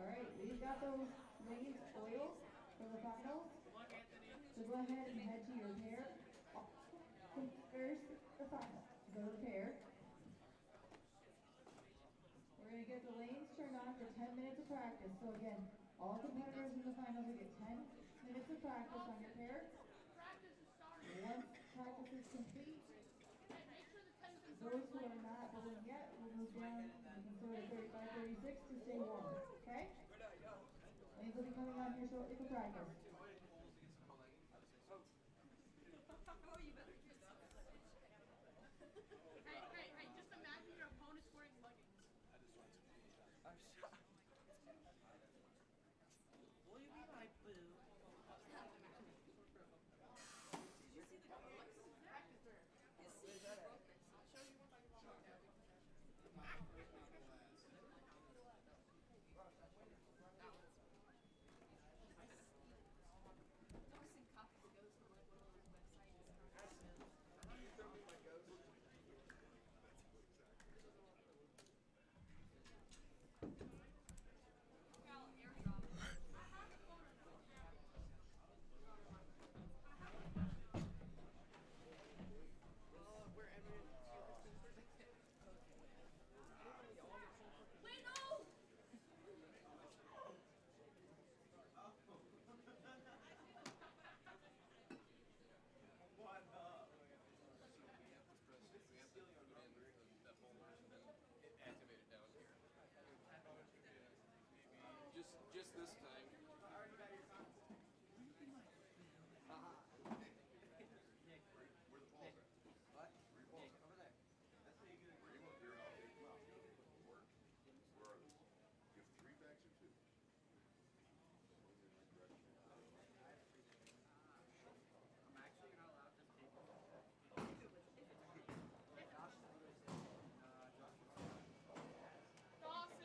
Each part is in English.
All right, we've got those lanes oiled for the finals. So go ahead and head to your pair. First, the final. Go to the pair. We're going to get the lanes turned on for 10 minutes of practice. So again, all competitors in the finals will get 10 minutes of practice on your pair. Once practice is complete, those who are not moving yet will move down. You can throw to 35-36 to stay warm. Okay? Lanes will be coming on here shortly for practice. Hey, just imagine your opponent's wearing leggings. I'm shocked. Will you be my boo? Did you see the Grothus? Yes. Where's that at? I'll show you one by one. Dawson Kohl goes to like one of those websites. Just this time. Where the ball's at? What? Where your ball's at? Over there. That's how you get it. Where you want beer out? Work. Where are they? You have 3 bags or 2? I'm actually not allowed to take Dawson!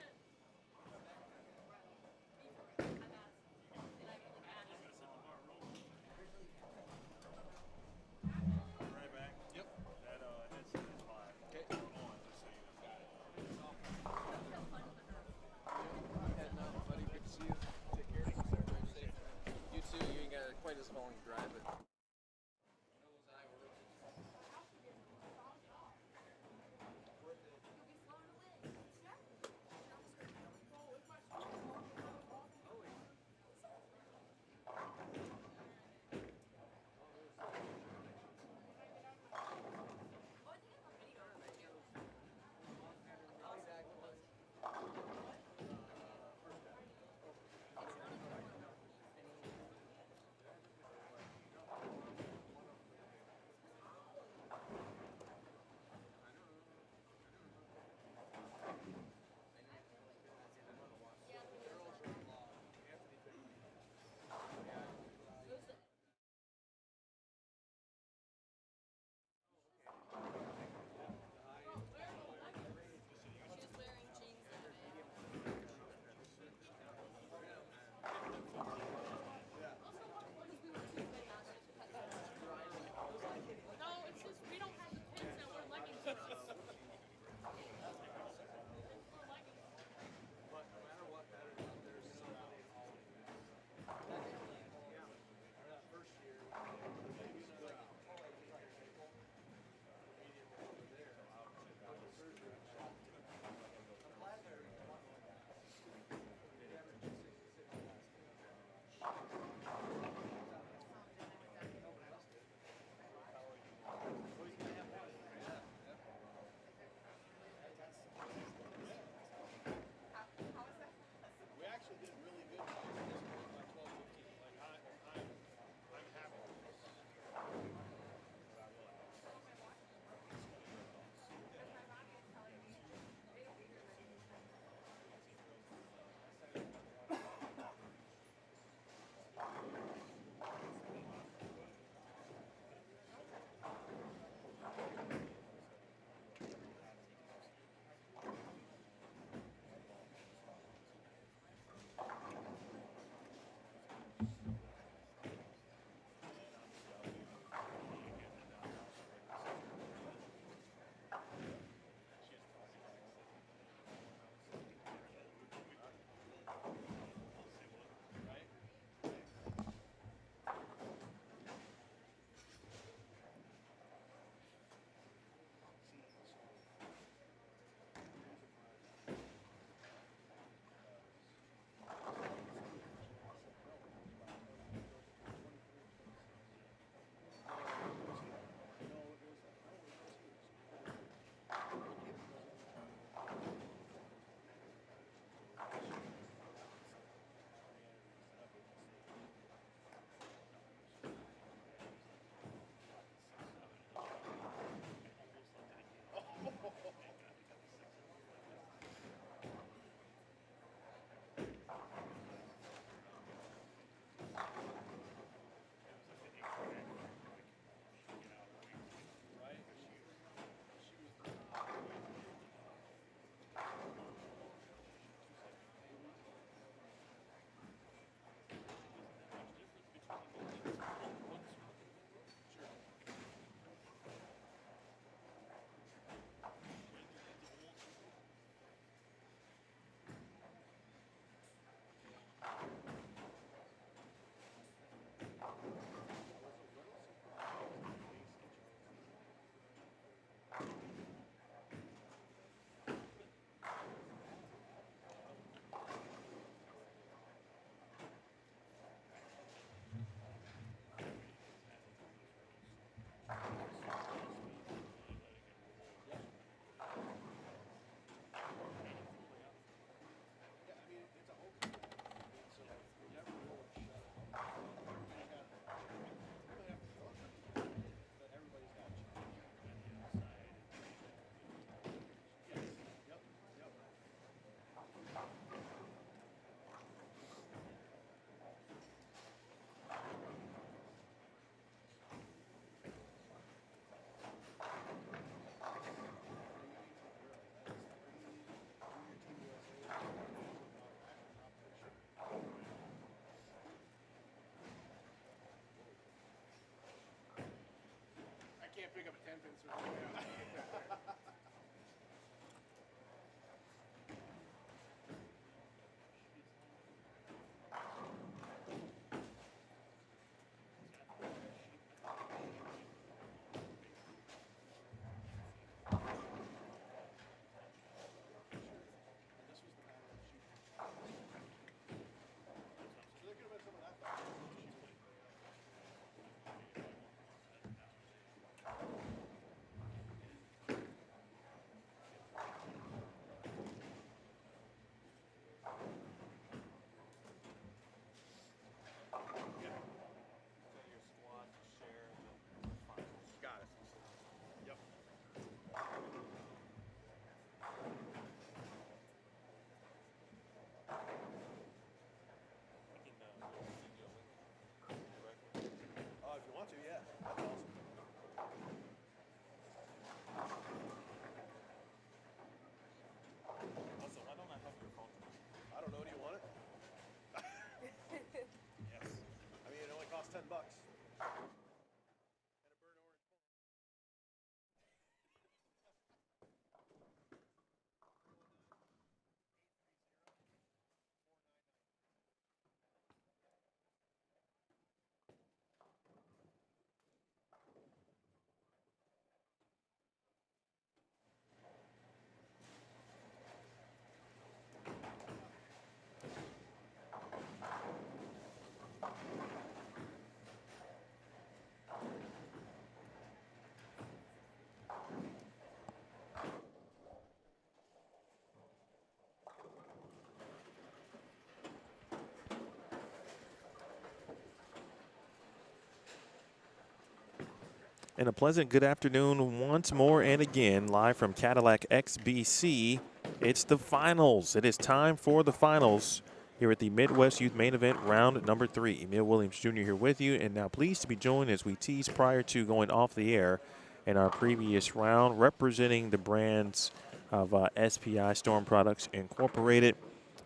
And a pleasant good afternoon once more and again, live from Cadillac XBC. It's the finals. It is time for the finals here at the Midwest Youth Main Event, round number 3. Emil Williams Jr. here with you, and now pleased to be joined as we tease prior to going off the air in our previous round, representing the brands of SPI Storm Products Incorporated,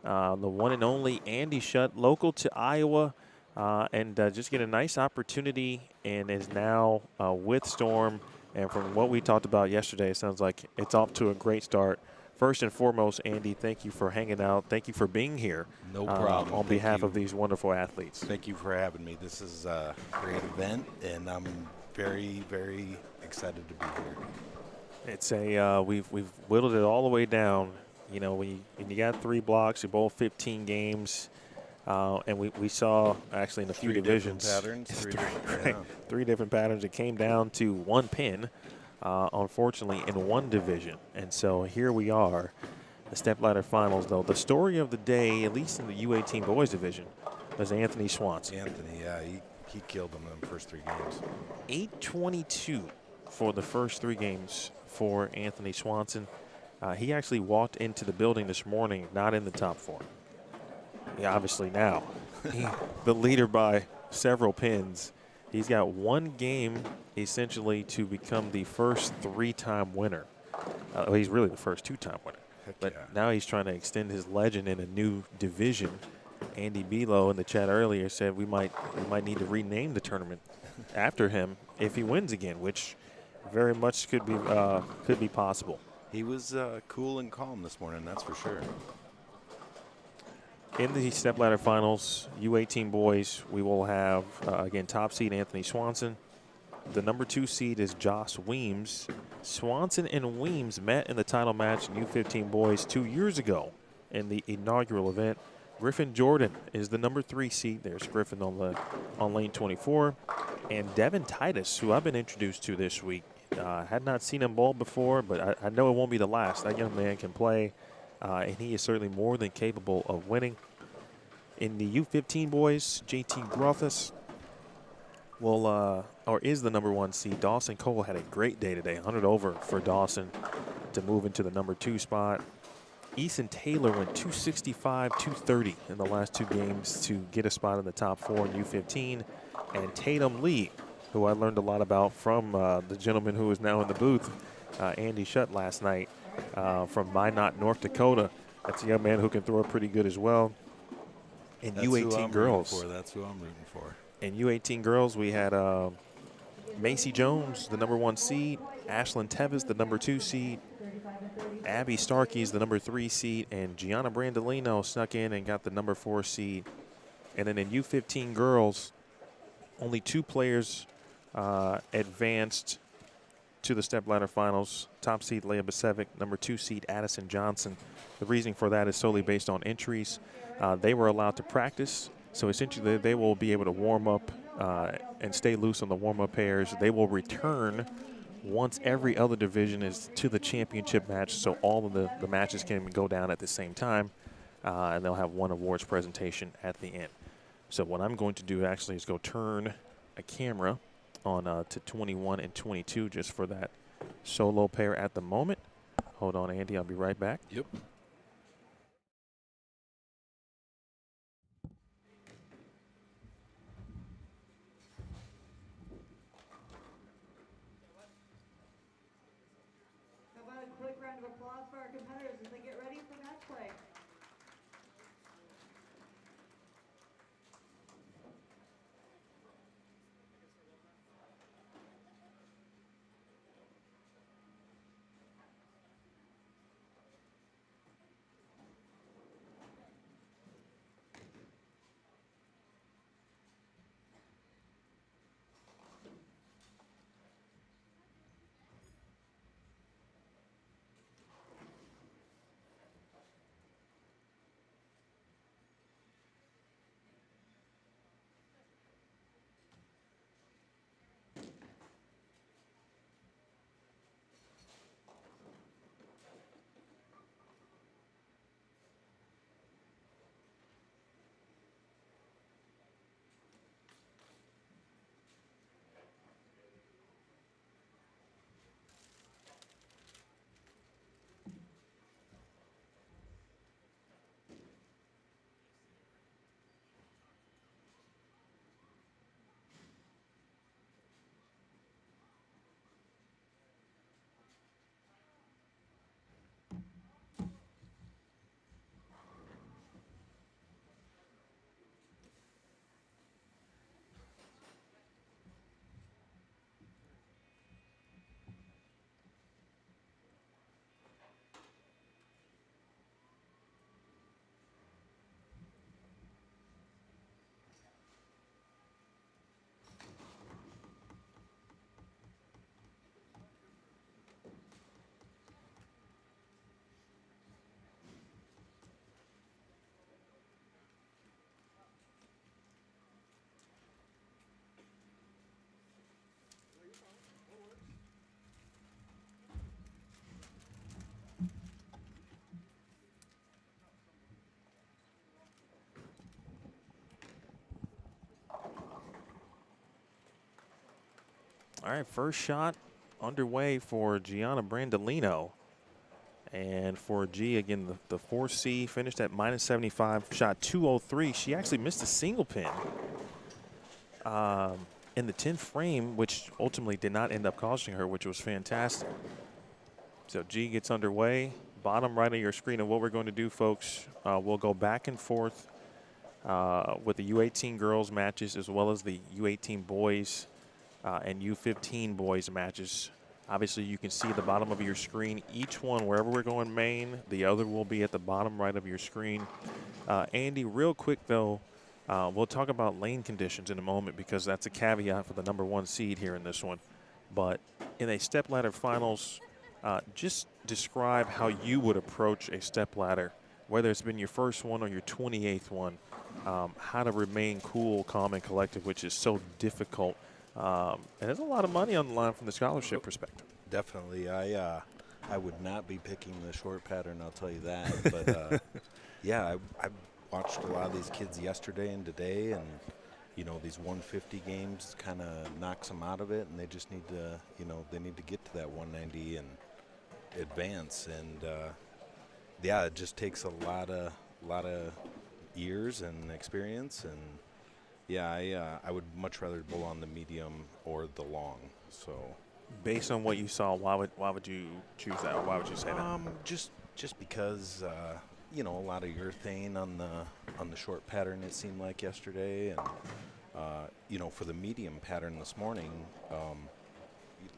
the one and only Andy Schutt, local to Iowa. And just get a nice opportunity, and is now with Storm. And from what we talked about yesterday, it sounds like it's off to a great start. First and foremost, Andy, thank you for hanging out. Thank you for being here. No problem. On behalf of these wonderful athletes. Thank you for having me. This is a great event, and I'm very, very excited to be here. It's a we've whittled it all the way down. You know, when you got 3 blocks, you bowl 15 games. And we saw actually in a few divisions. Three different patterns. It came down to 1 pin, unfortunately, in 1 division. And so here we are, the stepladder finals, though. The story of the day, at least in the U18 boys division, was Anthony Swanson. Anthony, yeah, he killed them in the first 3 games. 822 for the first 3 games for Anthony Swanson. He actually walked into the building this morning not in the top 4. Yeah, obviously now, the leader by several pins. He's got 1 game essentially to become the first 3-time winner. Well, he's really the first 2-time winner. But now he's trying to extend his legend in a new division. Andy Belo in the chat earlier said we might need to rename the tournament after him if he wins again, which very much could be possible. He was cool and calm this morning, that's for sure. In the stepladder finals, U18 boys, we will have, again, top seed Anthony Swanson. The number 2 seed is Jos Weems. Swanson and Weems met in the title match in U15 boys 2 years ago in the inaugural event. Griffin Jordan is the number 3 seed. There's Griffin on lane 24. And Devin Titus, who I've been introduced to this week. Had not seen him bowl before, but I know it won't be the last. That young man can play. And he is certainly more than capable of winning. In the U15 boys, JT Grothus is the number 1 seed. Dawson Kohl had a great day today, 100 over for Dawson to move into the number 2 spot. Eason Taylor went 265, 230 in the last 2 games to get a spot in the top 4 in U15. And Tatum Lee, who I learned a lot about from the gentleman who is now in the booth, Andy Schutt last night from Minot, North Dakota. That's a young man who can throw it pretty good as well. In U18 girls. That's who I'm rooting for. In U18 girls, we had Macy Jones, the number 1 seed, Ashlin Teves, the number 2 seed. Abby Starkey is the number 3 seed, and Gianna Brandolino snuck in and got the number 4 seed. And then in U15 girls, only 2 players advanced to the stepladder finals. Top seed Leah Besevic, number 2 seed Addison Johnson. The reasoning for that is solely based on entries. They were allowed to practice, so essentially they will be able to warm up and stay loose on the warm-up pairs. They will return once every other division is to the championship match, so all of the matches can go down at the same time, and they'll have one awards presentation at the end. So what I'm going to do actually is go turn a camera on to 21 and 22 just for that solo pair at the moment. Hold on, Andy. I'll be right back. Yep. How about a quick round of applause for our competitors as they get ready for match play? All right, first shot underway for Gianna Brandolino. And for G, again, the 4C finished at -75, shot 203. She actually missed a single pin in the 10th frame, which ultimately did not end up costing her, which was fantastic. So G gets underway. Bottom right of your screen, and what we're going to do, folks, we'll go back and forth with the U18 girls matches as well as the U18 boys and U15 boys matches. Obviously, you can see the bottom of your screen. Each one, wherever we're going main, the other will be at the bottom right of your screen. Andy, real quick, though, we'll talk about lane conditions in a moment because that's a caveat for the number 1 seed here in this one. But in a stepladder finals, just describe how you would approach a stepladder, whether it's been your first one or your 28th one, how to remain cool, calm, and collected, which is so difficult. And there's a lot of money on the line from the scholarship perspective. Definitely. I would not be picking the short pattern, I'll tell you that. But, yeah, I watched a lot of these kids yesterday and today, and, you know, these 150 games kind of knocks them out of it, and they just need to, you know, they need to get to that 190 and advance. And, yeah, it just takes a lot of years and experience, and yeah, I would much rather bowl on the medium or the long. So, based on what you saw, why would you choose that? Or why would you say that? Just because you know, a lot of urethane on the short pattern, it seemed like yesterday, and you know, for the medium pattern this morning,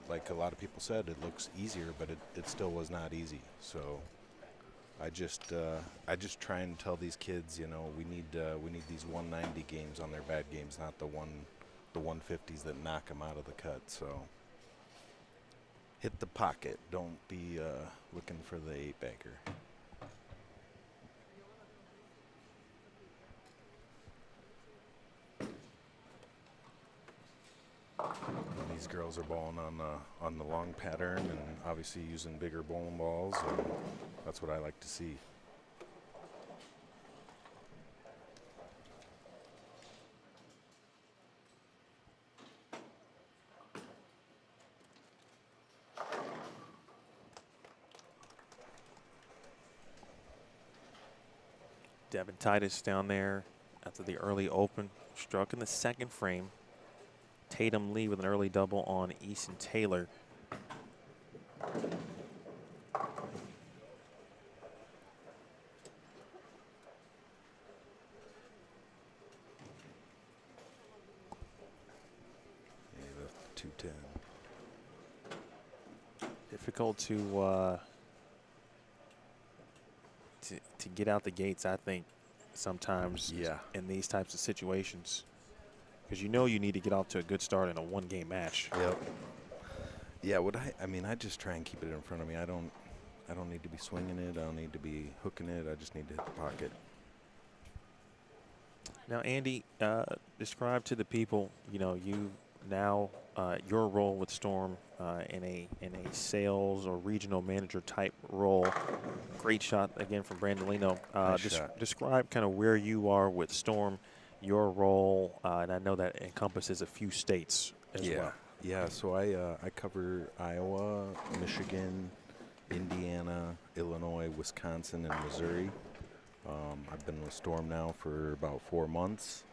like a lot of people said, it looks easier, but it still was not easy. So I just try and tell these kids, you know, we need these 190 games on their bad games, not the 150s that knock them out of the cut. So hit the pocket. Don't be looking for the 8-bagger. These girls are bowling on the long pattern and obviously using bigger bowling balls, and that's what I like to see. Devin Titus down there after the early open, struck in the second frame. Tatum Lee with an early double on Eason Taylor. Yeah, left 210. Difficult to get out the gates, I think, sometimes in these types of situations. Because you know you need to get off to a good start in a one-game match. Yep. Yeah, I mean, I just try and keep it in front of me. I don't need to be swinging it. I don't need to be hooking it. I just need to hit the pocket. Now, Andy, describe to the people, you know, you now your role with Storm in a sales or regional manager type role. Great shot again from Brandolino. Nice Describe kind of where you are with Storm, your role, and I know that encompasses a few states as well. Yeah, so I cover Iowa, Michigan, Indiana, Illinois, Wisconsin, and Missouri. I've been with Storm now for about 4 months,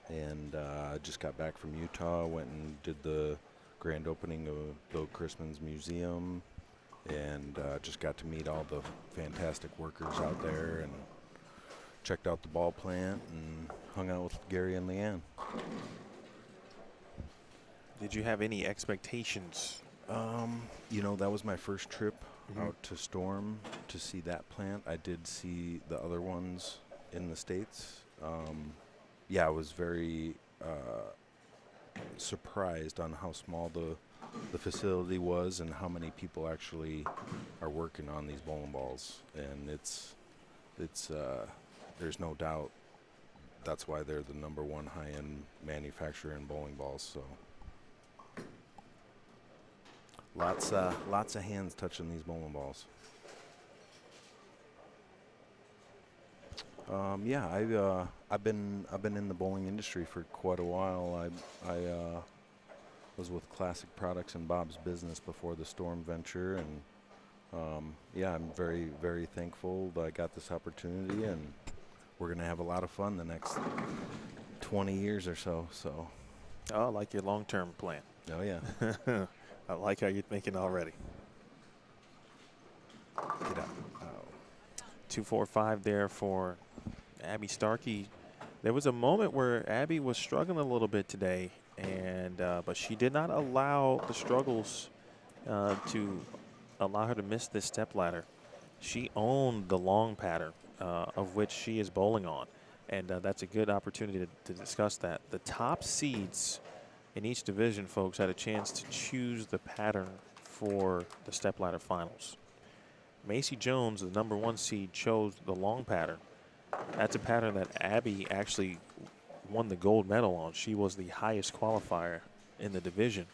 and I just got back from Utah, went and did the grand opening of Bill Chrisman's museum, and just got to meet all the fantastic workers out there and checked out the ball plant and hung out with Gary and Leanne. Did you have any expectations? You know, that was my first trip out to Storm to see that plant. I did see the other ones in the States. Yeah, I was very surprised on how small the facility was and how many people actually are working on these bowling balls. And it's there's no doubt that's why they're the #1 high-end manufacturer in bowling balls. So lots of hands touching these bowling balls. Yeah, I've been in the bowling industry for quite a while. I was with Classic Products and Bob's Business before the Storm venture, and yeah, I'm very, very thankful that I got this opportunity, and we're gonna have a lot of fun the next 20 years or so. So, Oh, I like your long-term plan. oh yeah, I like how you're thinking already. get out. Oh. 2-4-5 there for Abby Starkey. There was a moment where Abby was struggling a little bit today, and but she did not allow the struggles to allow her to miss this step ladder. She owned the long pattern of which she is bowling on, and that's a good opportunity to discuss that. The top seeds in each division, folks, had a chance to choose the pattern for the step ladder finals. Macy Jones, the #1 seed, chose the long pattern. That's a pattern that Abby actually won the gold medal on. She was the highest qualifier in the division.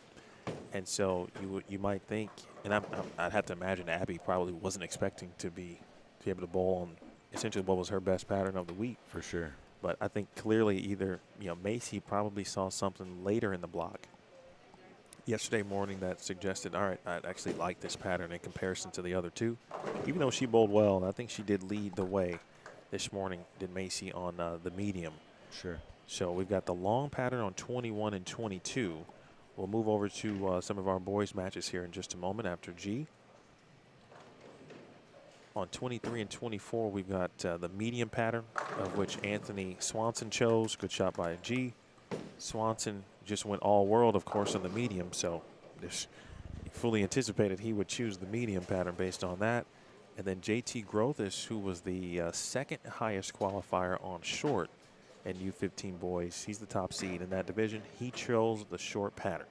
And so you might think, and I'd have to imagine Abby probably wasn't expecting to be able to bowl on essentially what was her best pattern of the week. For sure. But I think clearly either, you know, Macy probably saw something later in the block yesterday morning that suggested, all right, I'd actually like this pattern in comparison to the other two. Even though she bowled well, and I think she did lead the way this morning, did Macy on the medium. Sure. So we've got the long pattern on 21 and 22. We'll move over to some of our boys matches here in just a moment after G. On 23 and 24, we've got the medium pattern, of which Anthony Swanson chose. Good shot by G. Swanson just went all world, of course, on the medium, so there's fully anticipated he would choose the medium pattern based on that. And then JT Grothus, who was the second highest qualifier on short in U15 boys. He's the top seed in that division. He chose the short pattern.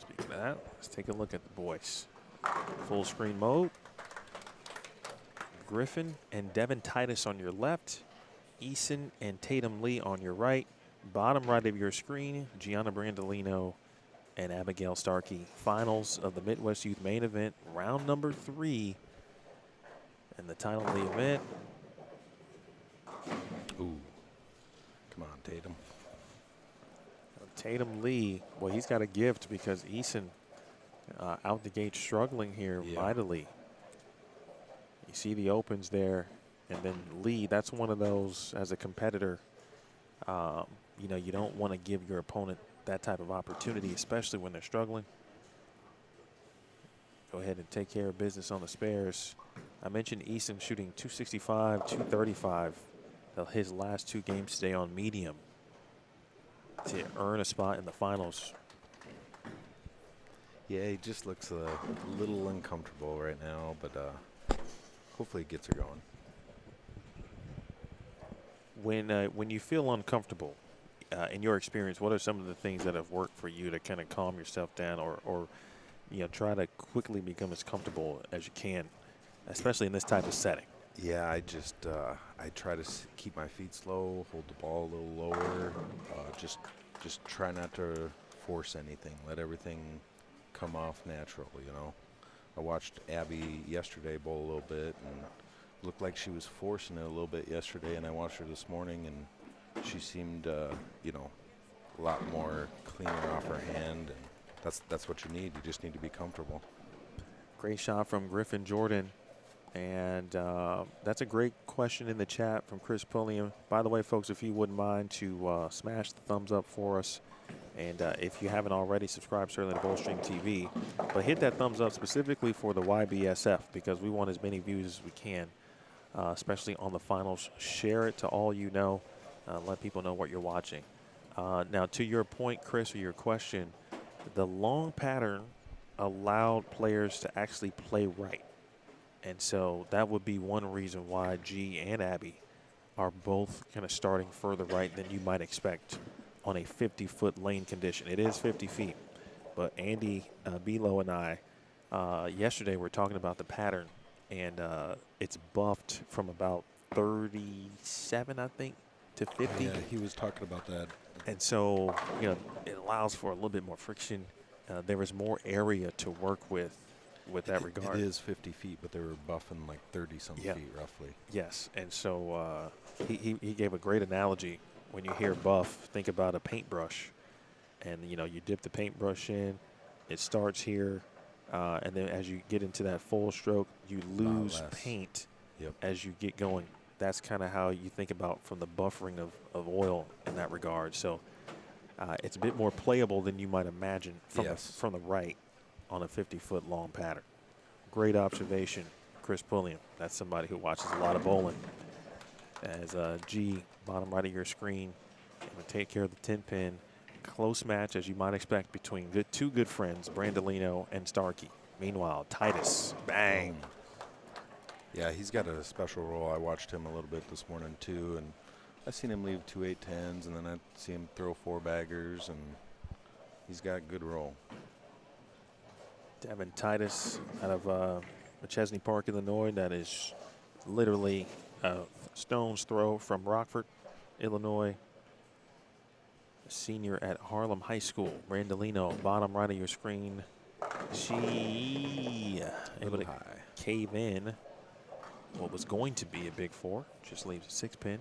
Speaking of that, let's take a look at the boys. Full screen mode. Griffin and Devin Titus on your left. Eason and Tatum Lee on your right. Bottom right of your screen, Gianna Brandolino and Abigail Starkey. Finals of the Midwest Youth Main Event, round number 3. And the title of the event. Ooh. Come on, Tatum. Tatum Lee, well, he's got a gift because Eason out the gate struggling here mightily. You see the opens there. And then Lee, that's one of those, as a competitor, you know, you don't want to give your opponent that type of opportunity, especially when they're struggling. Go ahead and take care of business on the spares. I mentioned Eason shooting 265, 235. His last 2 games today on medium to earn a spot in the finals. Yeah, he just looks a little uncomfortable right now, but hopefully it gets her going. When you feel uncomfortable, in your experience, what are some of the things that have worked for you to kind of calm yourself down, or you know, try to quickly become as comfortable as you can, especially in this type of setting? Yeah, I just I try to keep my feet slow, hold the ball a little lower, just try not to force anything, let everything come off natural, you know. I watched Abby yesterday bowl a little bit and looked like she was forcing it a little bit yesterday, and I watched her this morning and she seemed you know, a lot more cleaner off her hand, and that's what you need. You just need to be comfortable. Great shot from Griffin Jordan. And that's a great question in the chat from Chris Pulliam. By the way, folks, if you wouldn't mind to smash the thumbs up for us. And if you haven't already, subscribe certainly to Bowlstream TV. But hit that thumbs up specifically for the YBSF, because we want as many views as we can, especially on the finals. Share it to all you know. Let people know what you're watching. Now, to your point, Chris, or your question, the long pattern allowed players to actually play right. And so that would be one reason why G and Abby are both kind of starting further right than you might expect on a 50-foot lane condition. It is 50 feet. But Andy Belo and I yesterday were talking about the pattern, and it's buffed from about 37, I think, to 50. Yeah, he was talking about that. And so, you know, it allows for a little bit more friction. There is more area to work with that regard. It is 50 feet, but they were buffing like 30-some feet roughly. Yes, and so he gave a great analogy. When you hear buff, think about a paintbrush. And, you know, you dip the paintbrush in, it starts here, and then as you get into that full stroke, you lose paint as you get going. That's kind of how you think about from the buffering of oil in that regard. So it's a bit more playable than you might imagine from the right on a 50-foot long pattern. Great observation, Chris Pulliam. That's somebody who watches a lot of bowling. As G, bottom right of your screen, and take care of the 10-pin. Close match, as you might expect, between two good friends, Brandolino and Starkey. Meanwhile, Titus, bang. Yeah, he's got a special role. I watched him a little bit this morning, too, and I seen him leave 2 8-10s, and then I see him throw 4-baggers, and he's got a good roll. Devin Titus out of McChesney Park, Illinois. That is literally a stone's throw from Rockford, Illinois. A senior at Harlem High School. Brandolino, bottom right of your screen. She able to cave in what was going to be a big 4. Just leaves a 6-pin.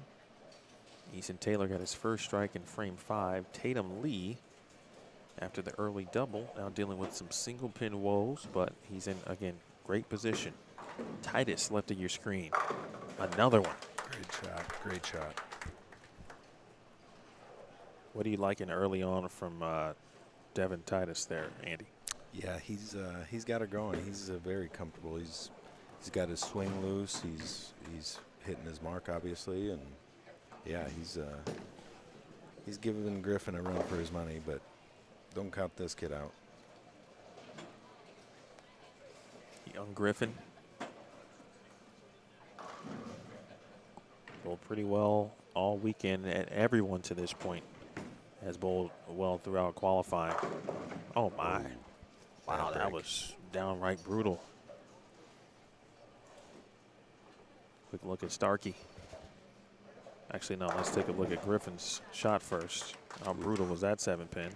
Eason Taylor got his first strike in frame 5. Tatum Lee, after the early double, now dealing with some single pin woes, but he's in, again, great position. Titus, left of your screen. Another one. Great shot, great shot. What are you liking early on from Devin Titus there, Andy? Yeah, he's got it going. He's very comfortable. He's got his swing loose. He's hitting his mark, obviously, and yeah, He's giving Griffin a run for his money, but don't count this kid out. Young Griffin. Bowled pretty well all weekend, and everyone to this point has bowled well throughout qualifying. Oh my. Wow, that was downright brutal. Quick look at Starkey. Actually, no, let's take a look at Griffin's shot first. How brutal was that 7-pin?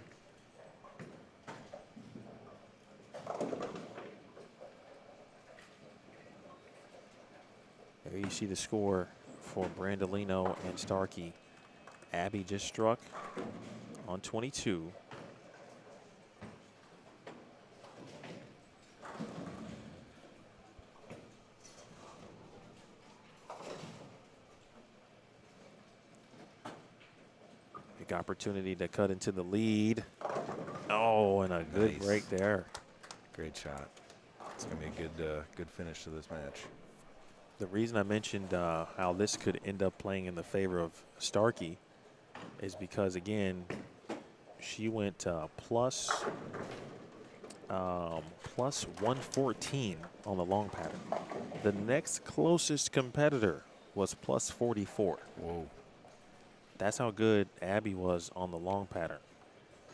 There you see the score for Brandolino and Starkey. Abby just struck on 22. Big opportunity to cut into the lead. Oh, and a good break there. Great shot. It's going to be a good finish to this match. The reason I mentioned how this could end up playing in the favor of Starkey is because, again, she went plus 114 on the long pattern. The next closest competitor was plus 44. Whoa. That's how good Abby was on the long pattern.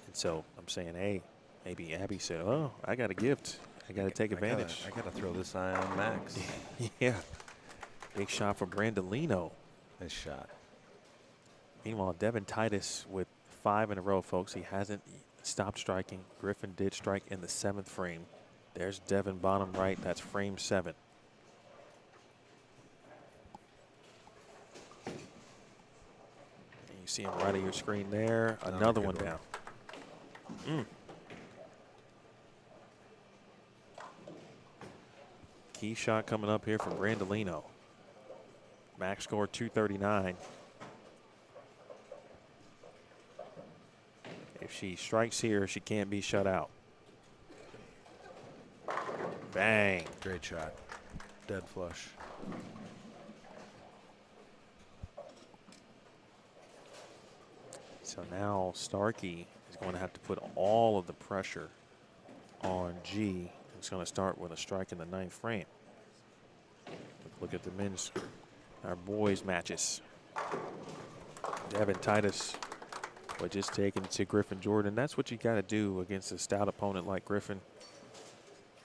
And so I'm saying, hey, maybe Abby said, oh, I got a gift. I got to take advantage. I got to throw this eye on Max. Yeah. Big shot from Brandolino. Nice shot. Meanwhile, Devin Titus with 5 in a row, folks. He hasn't stopped striking. Griffin did strike in the 7th frame. There's Devin bottom right. That's frame 7. And you see him right at your screen there. Another one down. Key shot coming up here from Brandolino. Max score 239. If she strikes here, she can't be shut out. Bang. Great shot. Dead flush. So now Starkey is going to have to put all of the pressure on G. It's going to start with a strike in the 9th frame. Look at the men's, our boys matches. Devin Titus, but just taking it to Griffin Jordan. That's what you got to do against a stout opponent like Griffin.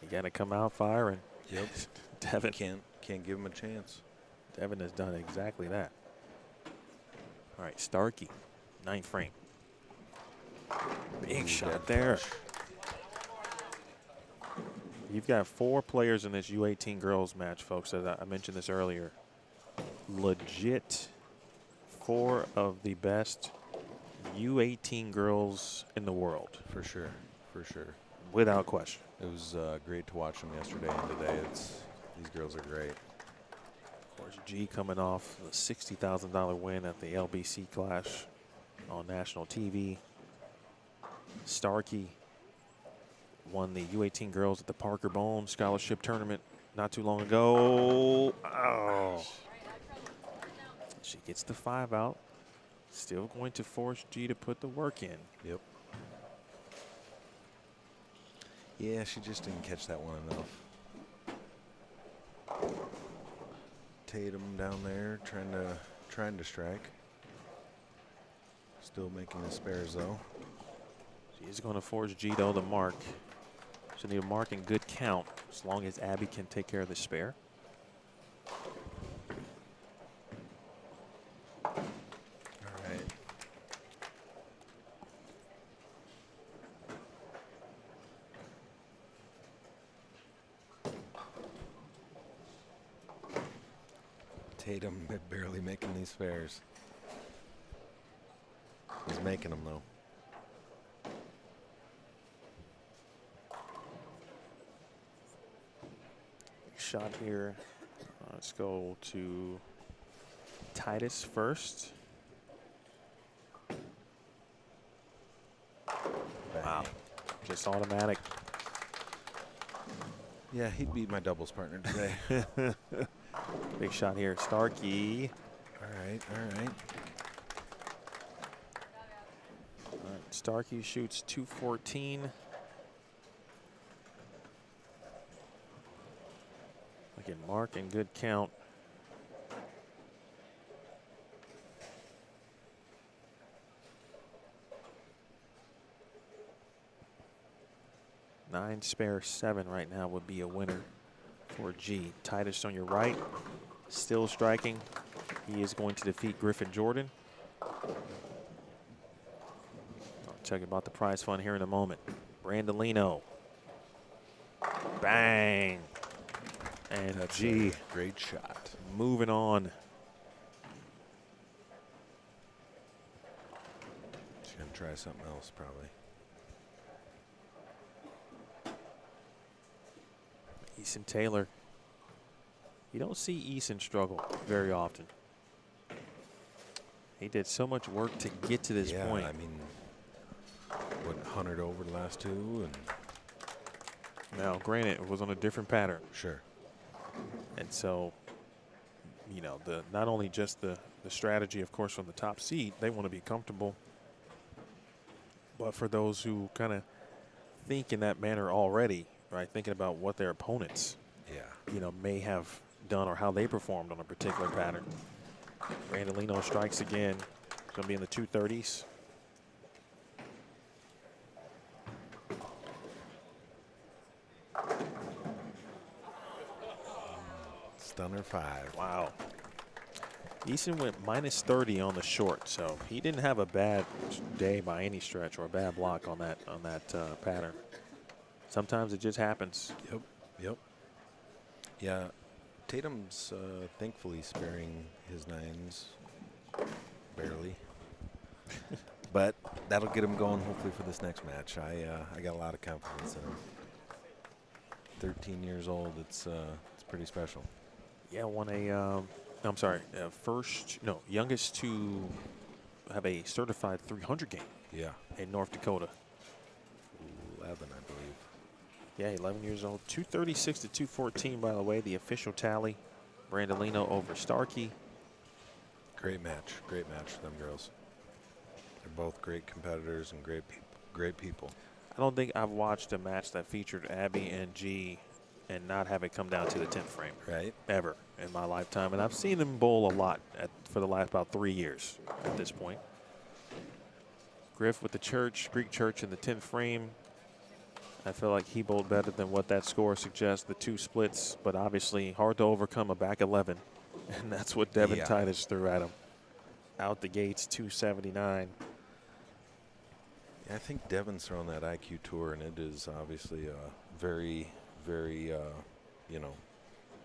You got to come out firing. Yep. Devin can't give him a chance. Devin has done exactly that. All right, Starkey, 9th frame. Big shot there. You've got 4 players in this U18 girls match, folks. As I mentioned this earlier. Legit 4 of the best U18 girls in the world. For sure, for sure. Without question. It was great to watch them yesterday and today. These girls are great. Of course, G coming off the $60,000 win at the LBC Clash on national TV. Starkey won the U18 girls at the Parker Bone Scholarship Tournament not too long ago. Oh. She gets the 5 out. Still going to force G to put the work in. Yep. Yeah, she just didn't catch that one enough. Tatum down there trying to strike. Still making the spares though. She's going to force G to the mark. She'll need a mark in good count as long as Abby can take care of the spare. All right. Tatum barely making these spares. He's making them though. Shot here. Let's go to Titus first. Bang. Wow. Just automatic. Yeah, he'd beat my doubles partner today. Big shot here. Starkey. All right, all right. Starkey shoots 214. Again, mark and good count. Nine spare 7 right now would be a winner for G. Titus on your right, still striking. He is going to defeat Griffin Jordan. I'll tell you about the prize fund here in a moment. Brandolino. Bang. And That's G. a great shot. Moving on. She's going to try something else, probably. Eason Taylor. You don't see Eason struggle very often. He did so much work to get to this point. I mean, what, 100 over the last 2? And now, granted, it was on a different pattern. sure. And so, you know, not only just the strategy, of course, from the top seed, they want to be comfortable. But for those who kind of think in that manner already, right, thinking about what their opponents, you know, may have done or how they performed on a particular pattern. Brandolino strikes again. Going to be in the 230s. Stunner 5. Wow. Eason went minus 30 on the short, so he didn't have a bad day by any stretch or a bad block on that pattern. Sometimes it just happens. Yep. Yeah, Tatum's thankfully sparing his 9s, barely. But that'll get him going hopefully for this next match. I got a lot of confidence in him. 13 years old, it's pretty special. Yeah, won a, I'm sorry, youngest to have a certified 300 game. Yeah. In North Dakota. 11, I believe. Yeah, 11 years old. 236 to 214, by the way, the official tally. Brandolino over Starkey. Great match for them girls. They're both great competitors and great people. I don't think I've watched a match that featured Abby and G and not have it come down to the 10th frame. Right. Ever in my lifetime. And I've seen them bowl a lot for the last about 3 years at this point. Griff with the Greek Church in the 10th frame. I feel like he bowled better than what that score suggests, the 2 splits, but obviously hard to overcome a back 11. And that's what Devin Titus threw at him. Out the gates, 279. Yeah, I think Devin's thrown that IQ tour, and it is obviously a very, very,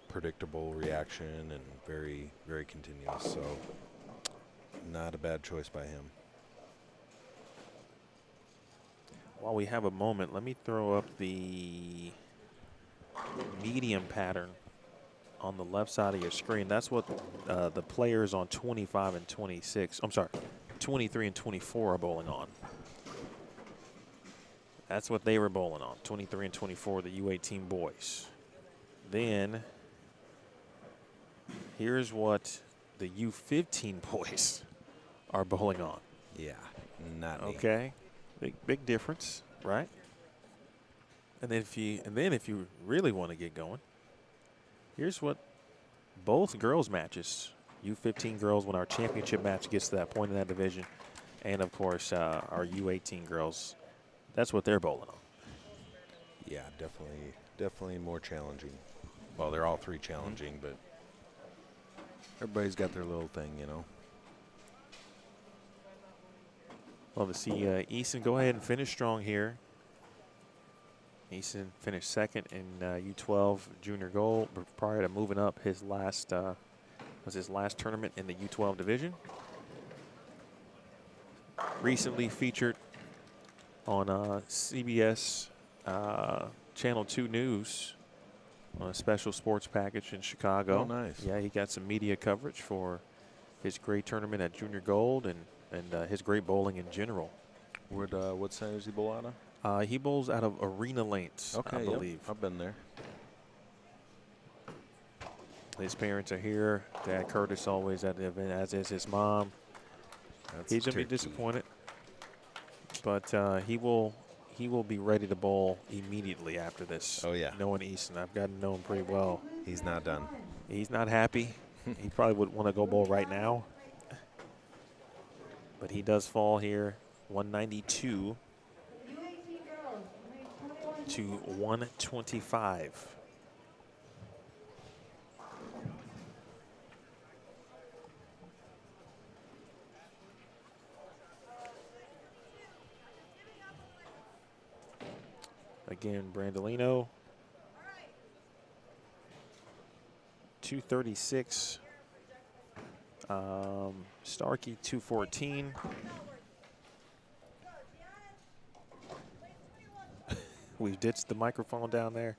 predictable reaction and very, very continuous. So not a bad choice by him. While we have a moment, let me throw up the medium pattern on the left side of your screen. That's what the players on 25 and 26, 23 and 24 are bowling on. That's what they were bowling on, 23 and 24, the U18 boys. Then here's what the U15 boys are bowling on. Yeah, not me. Okay. Big difference, right? And then if you really want to get going, here's what both girls matches, U15 girls when our championship match gets to that point in that division, and of course our U18 girls, that's what they're bowling on. Yeah, definitely more challenging. Well, they're all 3 challenging, but everybody's got their little thing, you know. Love to see Eason go ahead and finish strong here. Eason finished second in U12 junior gold prior to moving up his last tournament in the U12 division. Recently featured on CBS Channel 2 News on a special sports package in Chicago. Oh, nice. Yeah, he got some media coverage for his great tournament at junior gold and his great bowling in general. What side does he bowl out of? He bowls out of Arena Lanes, okay, I believe. I've been there. His parents are here. Dad Curtis always at the event, as is his mom. That's He's going to be turkey. disappointed. but he will be ready to bowl immediately after this. Oh, yeah. Knowing Eason, I've gotten to know him pretty well. He's not done. He's not happy. He probably would want to go bowl right now. But he does fall here, 192 to 125. Again, Brandolino, 236. Starkey, 214. We've ditched the microphone down there.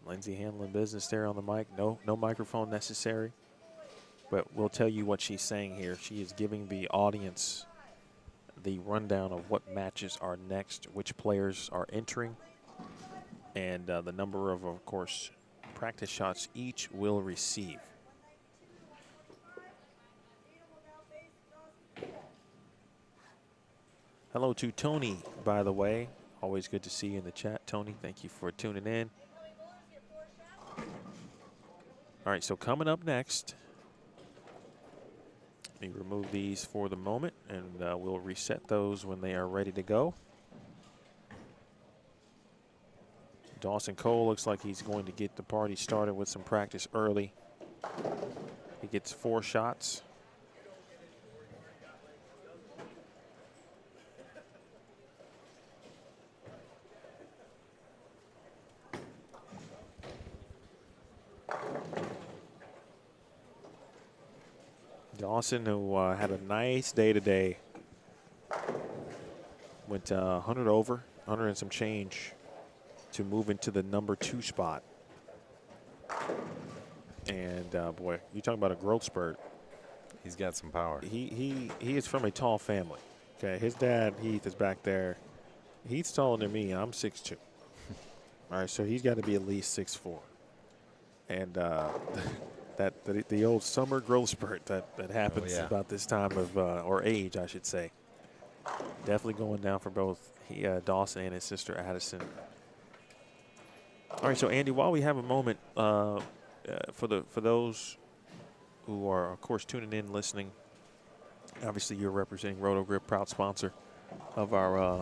Lindsay handling business there on the mic. No microphone necessary. But we'll tell you what she's saying here. She is giving the audience the rundown of what matches are next, which players are entering, and the number of course, practice shots each will receive. Hello to Tony, by the way. Always good to see you in the chat, Tony. Thank you for tuning in. All right, so coming up next, let me remove these for the moment, and we'll reset those when they are ready to go. Dawson Kohl looks like he's going to get the party started with some practice early. He gets 4 shots. Dawson, who had a nice day today, went 100 over, 100 and some change to move into the number 2 spot. And boy, you're talking about a growth spurt. He's got some power. He is from a tall family. Okay, his dad Heath is back there. He's taller than me. I'm 6'2". All right, so he's got to be at least 6'4". And the old summer growth spurt that happens about this time of or age, I should say. Definitely going down for both Dawson and his sister Addison. All right, so Andy, while we have a moment, for those who are, of course, tuning in, listening, obviously you're representing RotoGrip, proud sponsor of our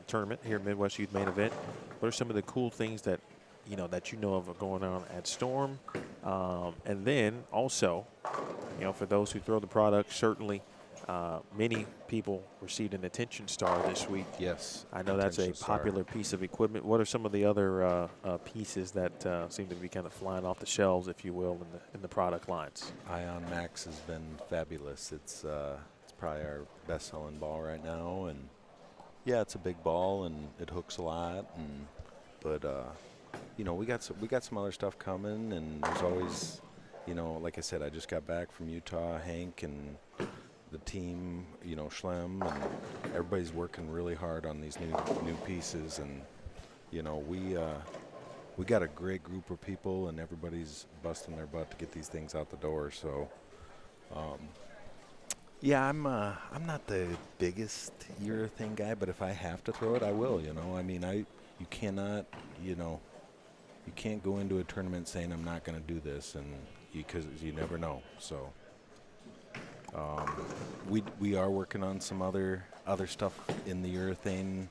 tournament here, Midwest Youth Main Event. What are some of the cool things that you know of are going on at Storm? And then also, for those who throw the product, certainly many people received an attention star this week. Yes. I know that's a popular piece of equipment. What are some of the other pieces that seem to be kind of flying off the shelves, if you will, in the product lines? Ion Max has been fabulous. It's probably our best-selling ball right now, and yeah, it's a big ball and it hooks a lot. But we got some other stuff coming, and there's always, like I said, I just got back from Utah. Hank and the team, Schlem, and everybody's working really hard on these new pieces, and we got a great group of people, and everybody's busting their butt to get these things out the door. So yeah, I'm not the biggest urethane guy, but if I have to throw it, I will. You cannot, you can't go into a tournament saying I'm not going to do this, and because you never know. So we are working on some other stuff in the urethane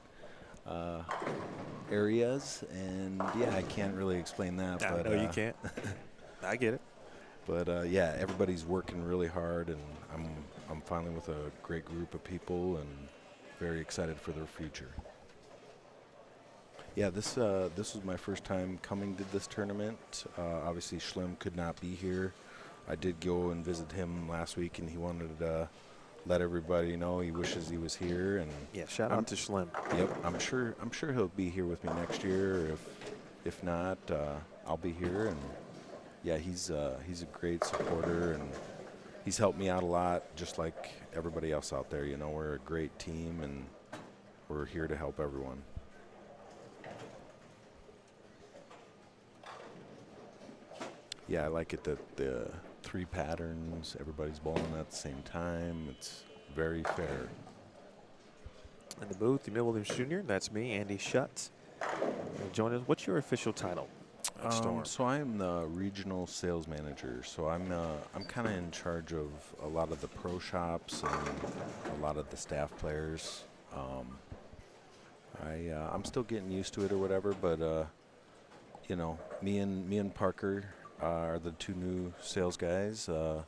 areas, and yeah, I can't really explain that. But no, you can't. I get it. But yeah, everybody's working really hard, and I'm finally with a great group of people, and very excited for their future. Yeah, this was my first time coming to this tournament. Obviously, Schlem could not be here. I did go and visit him last week, and he wanted to let everybody know he wishes he was here. And yeah, shout out to Schlem. Yep, I'm sure he'll be here with me next year. Or if not, I'll be here. And yeah, he's a great supporter, and he's helped me out a lot, just like everybody else out there. We're a great team, and we're here to help everyone. yeah, I like it that the 3 patterns, everybody's bowling at the same time. It's very fair. In the booth, Emil Williams Jr., that's me, Andy Schutz. Join us. What's your official title at Storm? So I'm the regional sales manager. So I'm kind of in charge of a lot of the pro shops and a lot of the staff players. I'm still getting used to it or whatever, but you know, me and Parker are the 2 new sales guys. You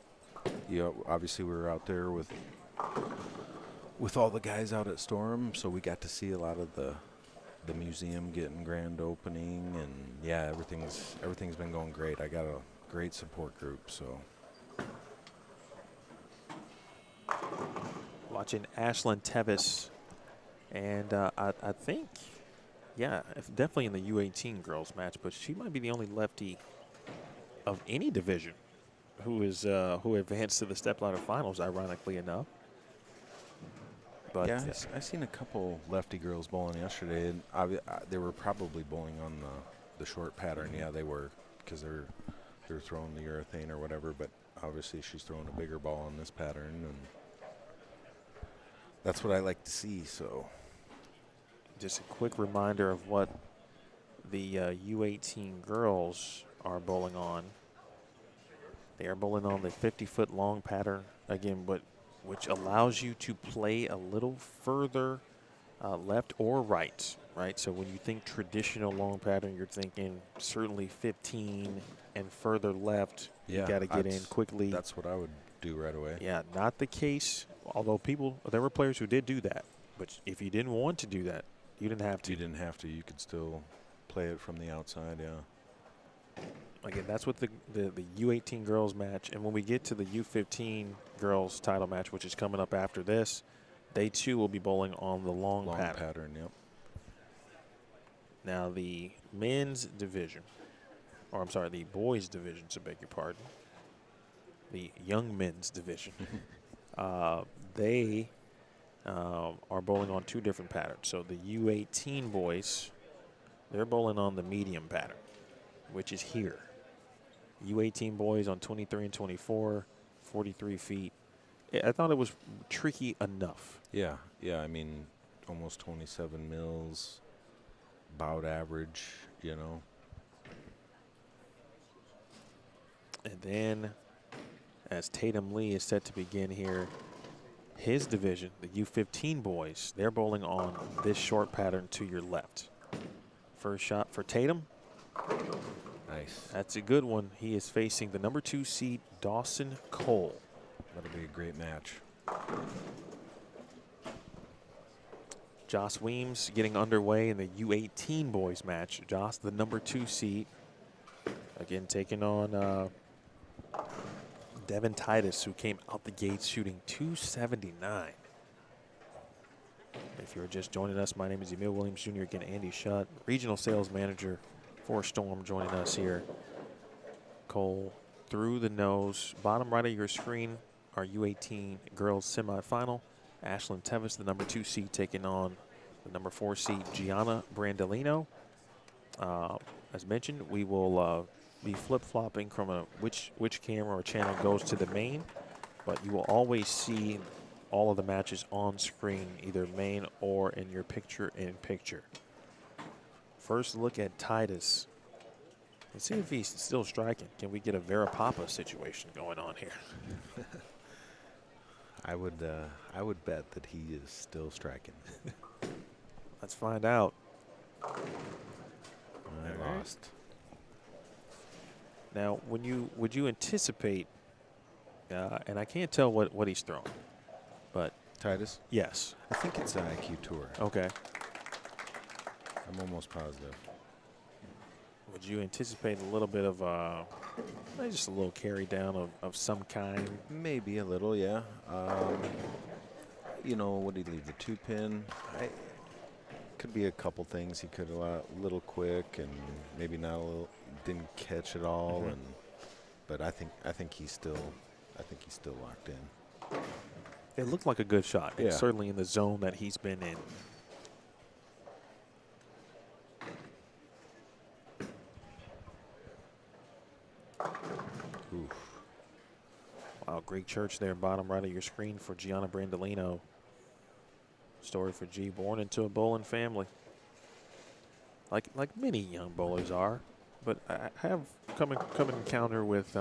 know, obviously we were out there with all the guys out at Storm, so we got to see a lot of the museum getting grand opening, and yeah, everything's been going great. I got a great support group, so. Watching Ashlin Teves, and I think, yeah, definitely in the U18 girls match, but she might be the only lefty of any division who advanced to the stepladder finals, ironically enough. But yeah, I seen a couple lefty girls bowling yesterday, and they were probably bowling on the short pattern. Yeah, they were, because they're throwing the urethane or whatever. But obviously, she's throwing a bigger ball on this pattern, and that's what I like to see. So, just a quick reminder of what the U18 girls are bowling on. They are bowling on the 50-foot long pattern again, which allows you to play a little further left or right, right? So when you think traditional long pattern, you're thinking certainly 15 and further left. yeah, You got to get in quickly. That's what I would do right away. Yeah, not the case. Although there were players who did do that. But if you didn't want to do that, you didn't have to. You didn't have to. You could still play it from the outside, yeah. Again, that's what the U18 girls match. And when we get to the U15 girls title match, which is coming up after this, they too will be bowling on the long pattern. Yep. Now the men's division, or I'm sorry, the boys division, so beg your pardon, the young men's division, they are bowling on 2 different patterns. So the U18 boys, they're bowling on the medium pattern, which is here. U18 boys on 23 and 24, 43 feet. I thought it was tricky enough. Yeah, I mean, almost 27 mils, about average, you know. And then, as Tatum Lee is set to begin here, his division, the U15 boys, they're bowling on this short pattern to your left. First shot for Tatum. Nice. That's a good one. He is facing the number 2 seed, Dawson Kohl. That'll be a great match. Jos Weems getting underway in the U18 boys match. Jos, the number 2 seed, again taking on Devin Titus, who came out the gates shooting 279. If you're just joining us, my name is Emil Williams Jr. Again, Andy Schutt, regional sales manager for Storm, joining us here. Kohl through the nose. Bottom right of your screen, our U18 Girls Semifinal. Ashlin Teves, the number 2 seed, taking on the number 4 seed, Gianna Brandolino. As mentioned, we will be flip-flopping from which camera or channel goes to the main, but you will always see all of the matches on screen, either main or in your picture-in-picture. First look at Titus. Let's see if he's still striking. Can we get a Vera Papa situation going on here? I would bet that he is still striking. Let's find out. I lost. Now, would you anticipate? And I can't tell what he's throwing, but Titus? yes. I think it's an IQ tour. Okay. I'm almost positive. Would you anticipate a little bit of just a little carry down of some kind? Maybe a little, yeah. You know, would he leave the 2-pin? Could be a couple things. He could a little quick and maybe not a little. Didn't catch it all, but I think he's still locked in. It looked like a good shot. Yeah. It's certainly in the zone that he's been in. Greek church there, bottom right of your screen for Gianna Brandolino. Story for G, born into a bowling family. Like many young bowlers are, but I have come in encounter with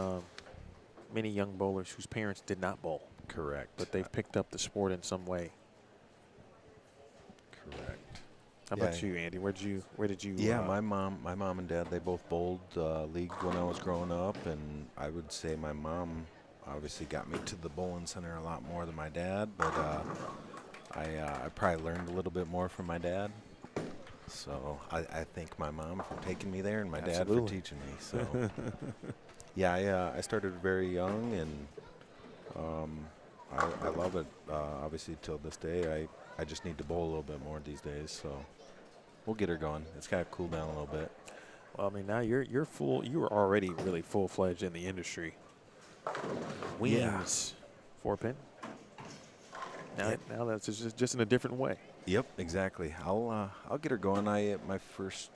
many young bowlers whose parents did not bowl. Correct. But they've picked up the sport in some way. Correct. How about you, Andy? Where did you? Yeah, my mom and dad, they both bowled league when I was growing up, and I would say my mom obviously got me to the bowling center a lot more than my dad, but I probably learned a little bit more from my dad. So I thank my mom for taking me there and my dad for teaching me. So yeah, I started very young, and I love it. Obviously, till this day, I just need to bowl a little bit more these days. So we'll get her going. It's got to cool down a little bit. Well, I mean, now you're full. You were already really full-fledged in the industry. Weems, 4-pin. Now that's just in a different way. Yep, exactly. I'll get her going. My first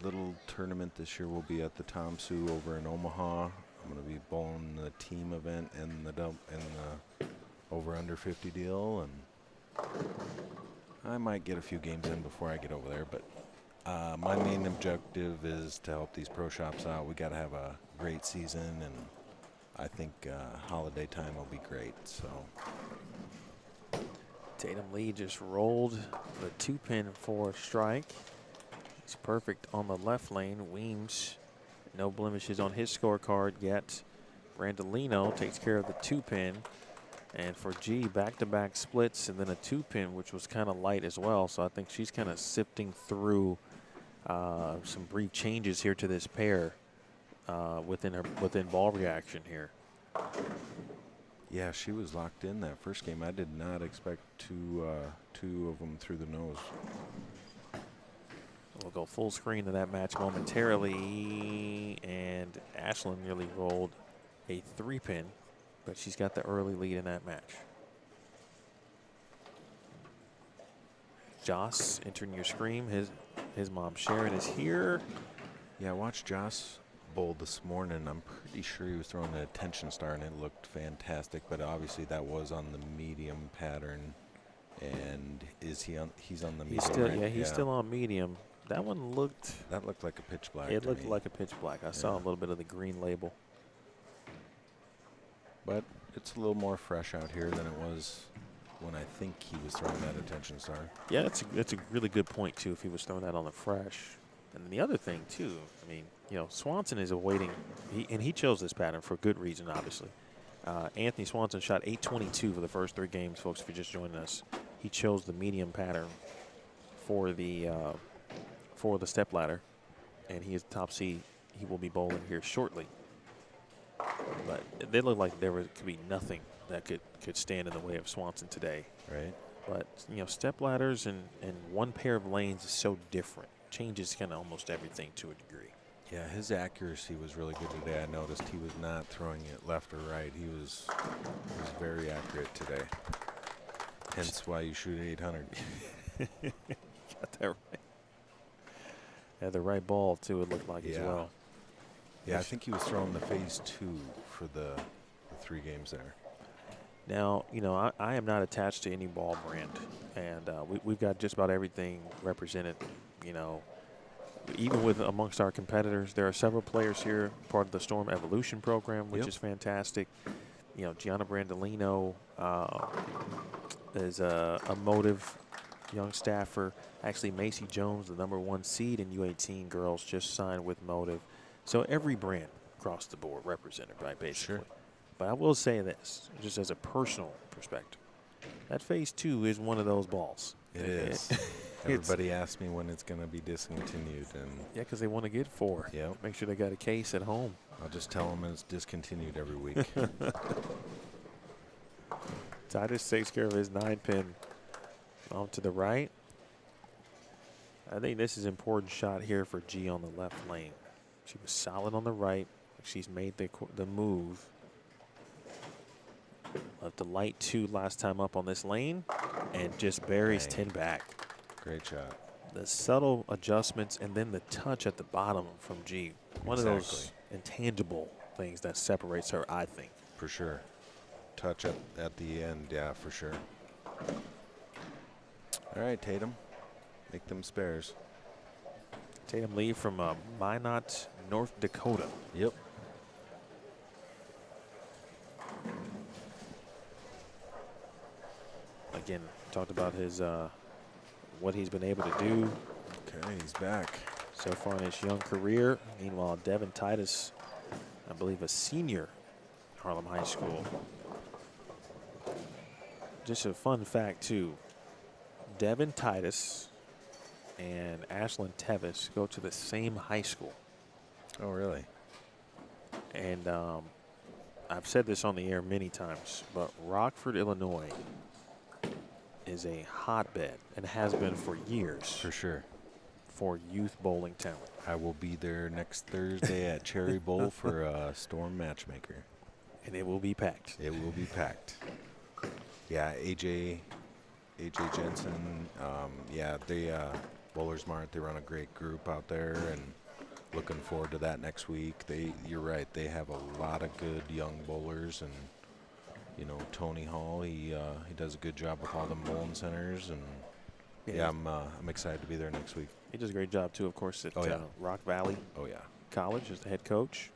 little tournament this year will be at the Tom Sue over in Omaha. I'm going to be bowling the team event and the over under 50 deal, and I might get a few games in before I get over there. But my main objective is to help these pro shops out. We got to have a great season, and I think holiday time will be great. So. Tatum Lee just rolled the 2-pin for a strike. He's perfect on the left lane. Weems, no blemishes on his scorecard yet. Brandolino takes care of the 2-pin. And for G, back-to-back splits and then a 2-pin, which was kind of light as well. So I think she's kind of sifting through some brief changes here to this pair within ball reaction here. Yeah, she was locked in that first game. I did not expect two of them through the nose. We'll go full screen to that match momentarily. And Ashlin nearly rolled a 3-pin, but she's got the early lead in that match. Jos entering your screen. His mom Sharon is here. Yeah, I watched Jos bowl this morning. I'm pretty sure he was throwing an attention star, and it looked fantastic. But obviously, that was on the medium pattern. And he's on the medium? He's still, right? He's still on medium. That one looked. That looked like a pitch black. It looked like a pitch black. I saw a little bit of the green label. But it's a little more fresh out here than it was when I think he was throwing that attention star. Yeah, that's a really good point too. If he was throwing that on the fresh. And the other thing too, I mean, Swanson is awaiting, he chose this pattern for good reason, obviously. Anthony Swanson shot 822 for the first 3 games, folks, if you're just joining us. He chose the medium pattern for the stepladder, and he is top seed. He will be bowling here shortly. But they look like there could be nothing that could stand in the way of Swanson today. Right. But, stepladders and one pair of lanes is so different. Changes kind of almost everything to a degree. Yeah, his accuracy was really good today. I noticed he was not throwing it left or right. He was very accurate today. Hence why you shoot 800. Got that right. Had the right ball, too, it looked like as well. Yeah, I think he was throwing the phase 2 for the 3 games there. Now, I am not attached to any ball brand, and we've got just about everything represented. Even with amongst our competitors, there are several players here, part of the Storm Evolution program, which is fantastic. Gianna Brandolino is a Motive young staffer. Actually, Macy Jones, the #1 seed in U18 Girls, just signed with Motive. So every brand across the board represented, right, basically. Sure. But I will say this, just as a personal perspective, that phase 2 is one of those balls. It is. Everybody asks me when it's going to be discontinued. And yeah, because they want to get 4. Yeah. Make sure they got a case at home. I'll just tell them it's discontinued every week. Titus takes care of his 9-pin on to the right. I think this is an important shot here for G on the left lane. She was solid on the right. She's made the move. Left the light 2 last time up on this lane and just buries 10 back. Great shot. The subtle adjustments and then the touch at the bottom from G. One of those intangible things that separates her, I think. For sure. touch at the end, yeah, for sure. All right, Tatum, make them spares. Tatum Lee from Minot, North Dakota. Yep. Again, talked about his what he's been able to do. Okay, he's back. So far in his young career. Meanwhile, Devin Titus, I believe a senior, Harlem High School. Just a fun fact too, Devin Titus and Ashlin Teves go to the same high school. Oh, really? And I've said this on the air many times, but Rockford, Illinois is a hotbed and has been for years. For sure. For youth bowling talent. I will be there next Thursday at Cherry Bowl for a Storm Matchmaker. And it will be packed. It will be packed. Yeah, AJ Jensen, yeah, they Bowler Smart, they run a great group out there, and looking forward to that next week. You're right, they have a lot of good young bowlers, and you know, Tony Hall, he does a good job with all the bowling centers, and yeah, I'm excited to be there next week. He does a great job too, of course, at Rock Valley College as the head coach.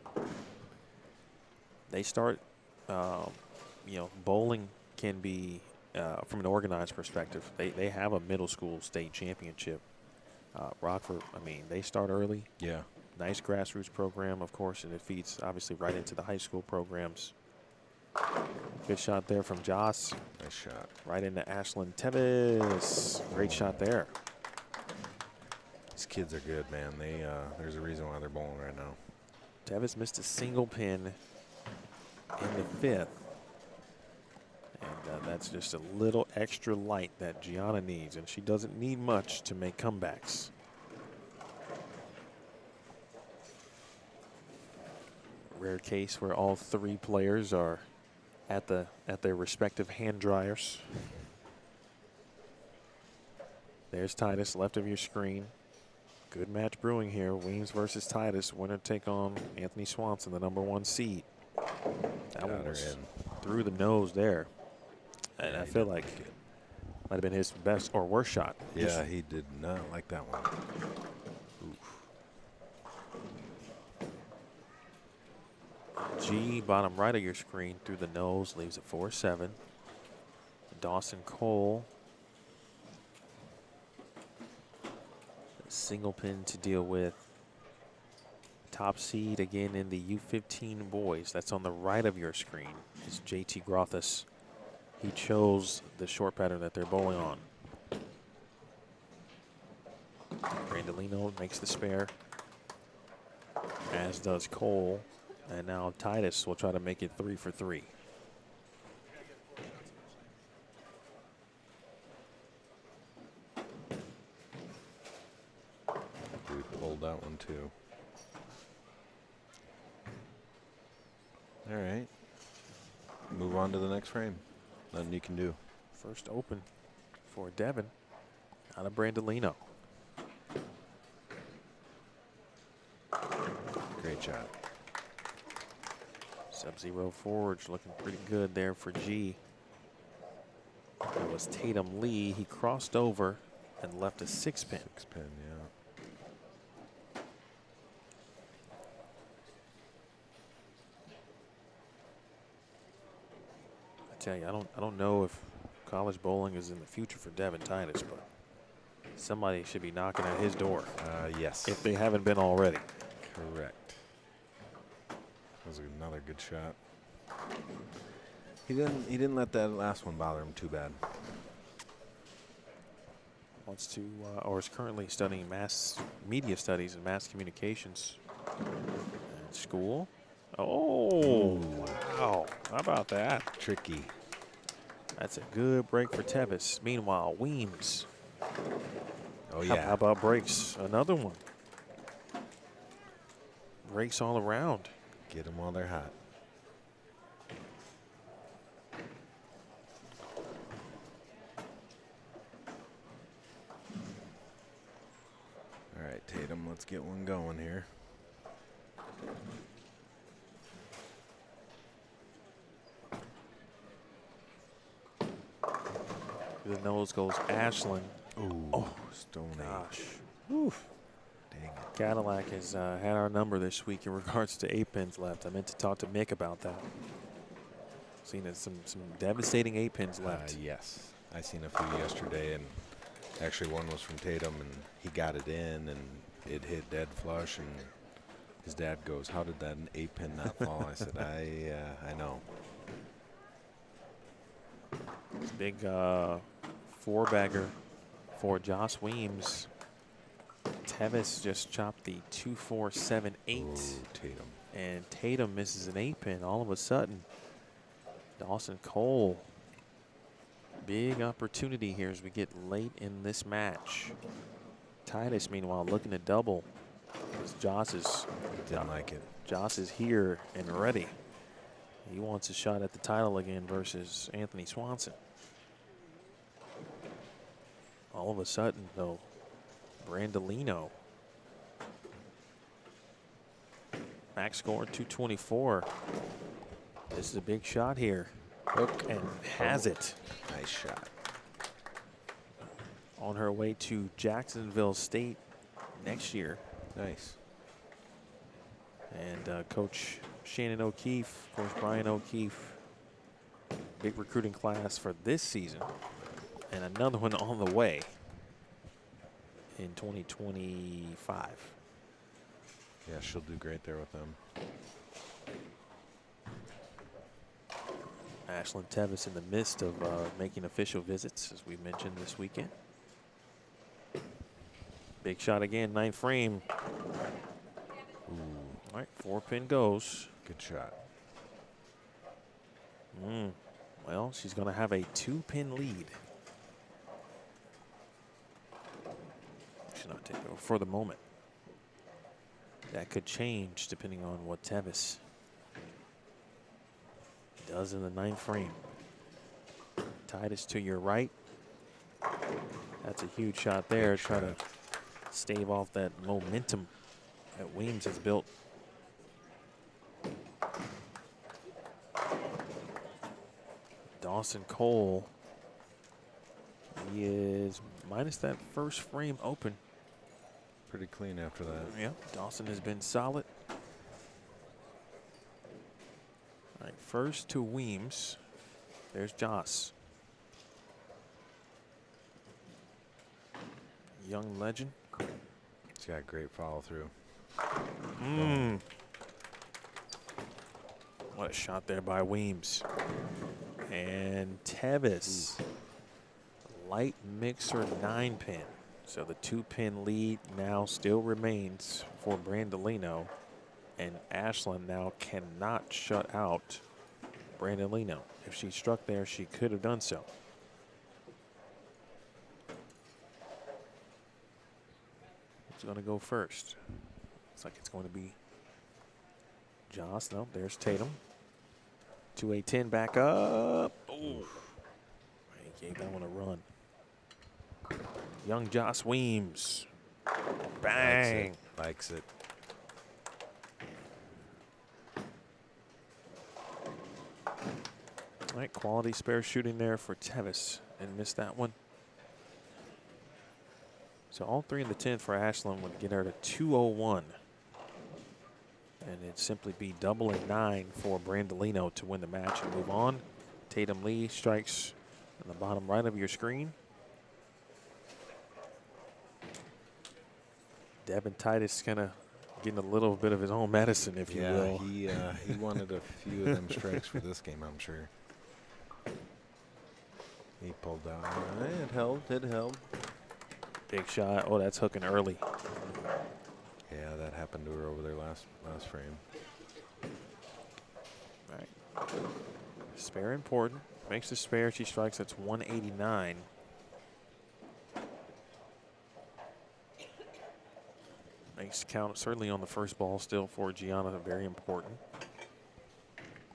They start, you know, bowling can be, from an organized perspective, they have a middle school state championship. Rockford, I mean, they start early. Yeah. Nice grassroots program, of course, and it feeds obviously right into the high school programs. Good shot there from Jos. Nice shot. Right into Ashlin Teves. Great shot there. These kids are good, man. There's a reason why they're bowling right now. Teves missed a single pin in the fifth. And that's just a little extra light that Gianna needs, and she doesn't need much to make comebacks. Rare case where all three players are at their respective hand dryers. There's Titus, left of your screen. Good match brewing here. Weems versus Titus. Winner take on Anthony Swanson, the #1 seed. That one was through the nose there. And I feel like it might have been his best or worst shot. Yeah, he did not like that one. Oof. G, bottom right of your screen, through the nose, leaves it 4-7. Dawson Kohl. Single pin to deal with. Top seed again in the U15 boys. That's on the right of your screen. Is JT Grothus. He chose the short pattern that they're bowling on. Brandolino makes the spare, as does Kohl. And now Titus will try to make it 3 for 3. We pulled that one too. All right. Move on to the next frame. Nothing you can do. First open for Devin out of Brandolino. Great shot. Sub-zero forwards looking pretty good there for G. That was Tatum Lee. He crossed over and left a 6-pin. 6-pin, yeah. I tell you, I don't know if college bowling is in the future for Devin Titus, but somebody should be knocking at his door. Yes. If they haven't been already. Correct. That was another good shot. He didn't let that last one bother him too bad. Wants to, or is currently studying mass media studies and mass communications at school. Oh, wow. How about that? Tricky. That's a good break for Teves. Meanwhile, Weems. Oh, yeah. How about breaks? Another one. Breaks all around. Get them while they're hot. All right, Tatum, let's get one going here. To the nose goes Ashlin. Ooh, Oh, Stone gosh. Oof. Dang it. Cadillac has had our number this week in regards to 8 pins left. I meant to talk to Mick about that. Seen some devastating 8 pins left. Yes. I seen a few yesterday, and actually one was from Tatum, and he got it in, and it hit dead flush, and his dad goes, "How did that 8 pin not fall?" I said, I know. Big 4-bagger for Jos Weems. Teves just chopped the 2-4-7-8. Ooh, Tatum. And Tatum misses an 8 pin all of a sudden. Dawson Kohl. Big opportunity here as we get late in this match. Titus, meanwhile, looking to double. Didn't like it. Jos is here and ready. He wants a shot at the title again versus Anthony Swanson. All of a sudden, though, Brandolino. Max score 224. This is a big shot here. Hook And has it. Nice shot. On her way to Jacksonville State next year. Nice. And Coach Shannon O'Keefe, Coach Brian O'Keefe, big recruiting class for this season. And another one on the way in 2025. Yeah, she'll do great there with them. Ashlin Teves in the midst of making official visits, as we mentioned this weekend. Big shot again, 9th frame. Ooh, All right, 4 pin goes. good shot. Well, she's going to have a 2 pin lead. Should not take over for the moment. That could change depending on what Teves does in the 9th frame. Titus to your right. That's a huge shot there. Try to stave off that momentum that Weems has built. Dawson Kohl. He is minus that first frame open. Pretty clean after that. Yeah, Dawson has been solid. All right, first to Weems. There's Jos. Young legend. He's got great follow through. What a shot there by Weems. And Teves. Light mixer 9 pin. So the 2 pin lead now still remains for Brandolino. And Ashlin now cannot shut out Brandolino. If she struck there, she could have done so. Who's going to go first? Looks like it's going to be Jos. No, there's Tatum. 2-8-10 back up. Oh, he gave that one a run. Young Jos Weems. Bang. Likes it. All right, quality spare shooting there for Teves, and missed that one. So all 3 in the 10 for Ashlin would get her to 201. And it'd simply be double and 9 for Brandolino to win the match and move on. Tatum Lee strikes on the bottom right of your screen. Devin Titus kind of getting a little bit of his own medicine, if you will. He wanted a few of them strikes for this game, I'm sure. He pulled out. It held. It held. Big shot. Oh, that's hooking early. Yeah, that happened to her over there last frame. All right. Spare important. Makes the spare. She strikes. That's 189. Makes count certainly on the first ball still for Gianna. Very important.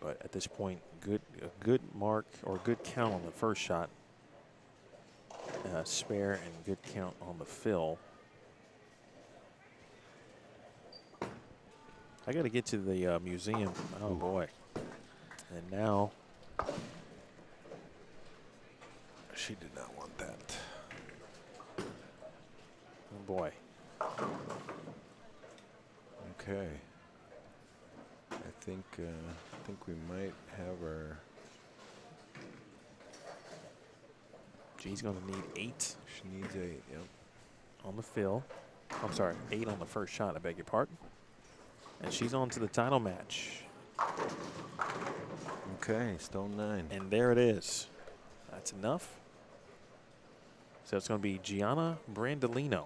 But at this point, a good mark or good count on the first shot. Spare and good count on the fill. I got to get to the museum. Oh, boy. And now she did not want that. Oh boy. Okay. I think we might have our. She's going to need 8 She needs 8. Yep. on the fill. I'm sorry, 8 on the first shot. I beg your pardon. And she's on to the title match. Okay, stone 9. And there it is. That's enough. So it's going to be Gianna Brandolino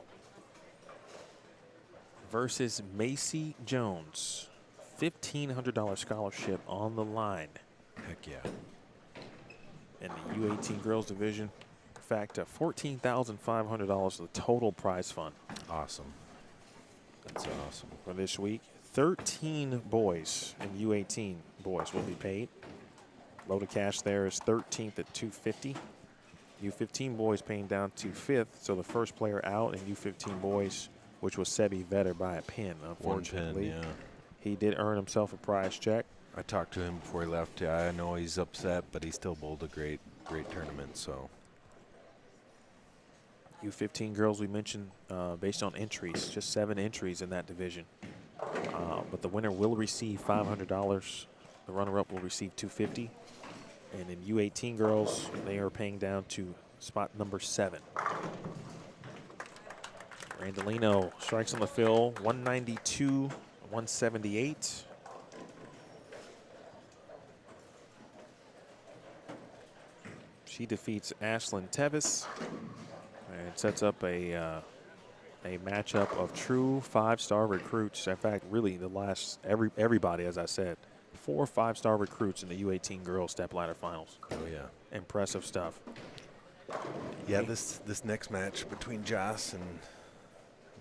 versus Macy Jones. $1,500 scholarship on the line. Heck yeah. In the U18 girls division. In fact, $14,500 the total prize fund. Awesome. That's awesome. For this week. 13 boys in U18 boys will be paid. Load of cash there is 13th at $250. U15 boys paying down to 5th, so the first player out in U15 boys, which was Sebi Vetter by a pin, unfortunately. 1 pin, yeah. He did earn himself a prize check. I talked to him before he left. Yeah, I know he's upset, but he still bowled a great tournament. So U15 girls we mentioned based on entries, just 7 entries in that division. But the winner will receive $500. The runner-up will receive $250. And in U18 girls, they are paying down to spot number 7. Brandolino strikes on the fill, 192, 178. She defeats Ashlin Teves and sets up a matchup of true 5-star recruits. In fact, really the last everybody, as I said, 4 5-star recruits in the U18 Girls Stepladder Finals. oh yeah, Impressive stuff. yeah. This next match between Jos and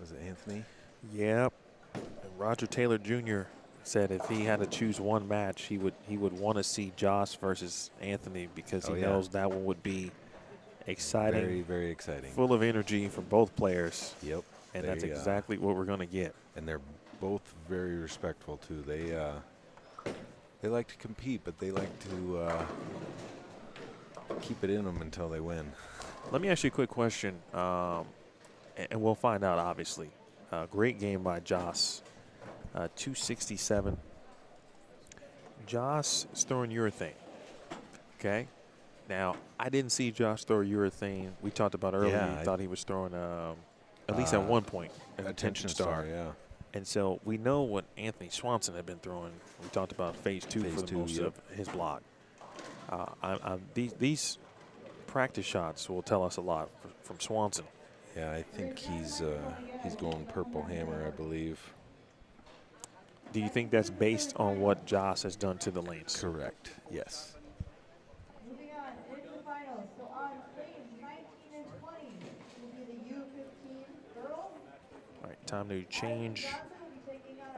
was it Anthony? Yep. And Roger Taylor Jr. said if he had to choose one match, he would want to see Jos versus Anthony because he knows that one would be exciting. Very, very exciting. Full of energy from both players. Yep. And that's exactly what we're going to get. And they're both very respectful too. They like to compete, but they like to keep it in them until they win. Let me ask you a quick question, and we'll find out, obviously. Great game by Jos, 267. Jos is throwing urethane, okay? Now, I didn't see Jos throw urethane. We talked about earlier. Yeah, I thought he was throwing, at least at one point, an attention star. Yeah. And so we know what Anthony Swanson had been throwing. We talked about phase 2 for the most of his block. These practice shots will tell us a lot from Swanson. Yeah, I think he's going purple hammer, I believe. Do you think that's based on what Jos has done to the lanes? Correct. Yes. Moving on into the finals. So on lanes 19 and 20 will be the U15 girls. All right, time to change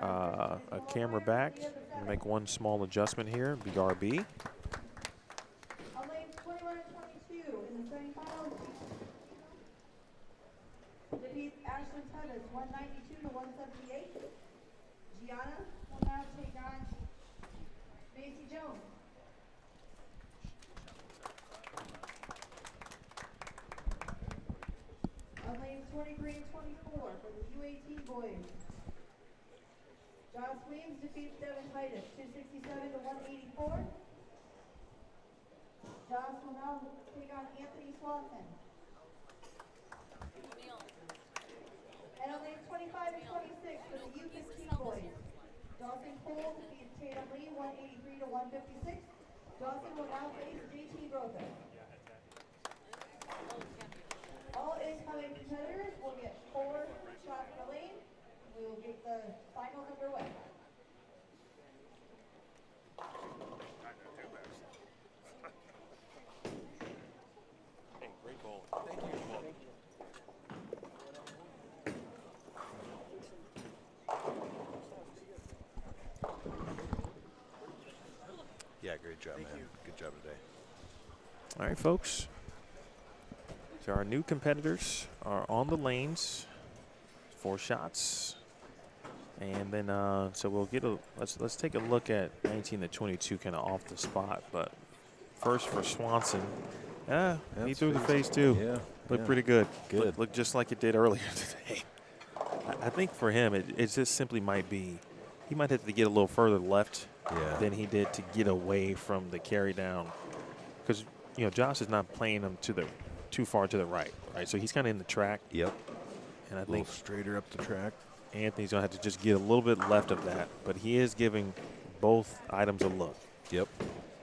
a camera back and make one small adjustment here. BRB. On lanes 21 and 22 in the semifinals, defeats Ashlin Teves 192 to 178. Gianna will now take on Macy Jones. On lanes 23 and 24 for the U18 boys. Jos Weems defeats Devin Titus 267 to 184. Jos will now take on Anthony Swanson. And on lanes 25 and 26 for the U15 boys. Dawson Kohl defeats Tatum Lee 183 to 156. Dawson will now face JT Grothus. All incoming competitors will get 4 shots per lane. We will get the finals underway. Hey, great ball. Thank you. Yeah, great job, man. Good job today. All right, folks. So our new competitors are on the lanes. 4 shots. And then, so we'll get let's take a look at 19 to 22 kind of off the spot. But first for Swanson, He That's threw the phase. face too. Yeah. Looked yeah. pretty good. Good. Looked just like it did earlier today. I think for him, it just simply might be, he might have to get a little further left Yeah. than he did to get away from the carry down. Because, you know, Josh is not playing him too far to the right, right? So he's kind of in the track. Yep. And I A little think straighter up the track. Anthony's going to have to just get a little bit left of that. But he is giving both items a look. Yep.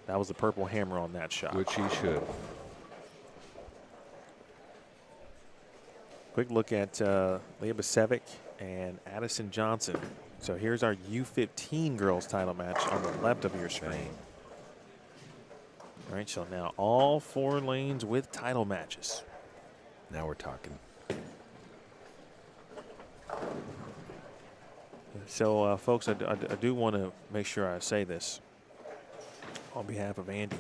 That was the purple hammer on that shot. Which he should. Quick look at Leah Besevic and Addison Johnson. So here's our U15 girls title match on the left of your screen. All right, so now all 4 lanes with title matches. Now we're talking. So, folks, I do want to make sure I say this on behalf of Andy.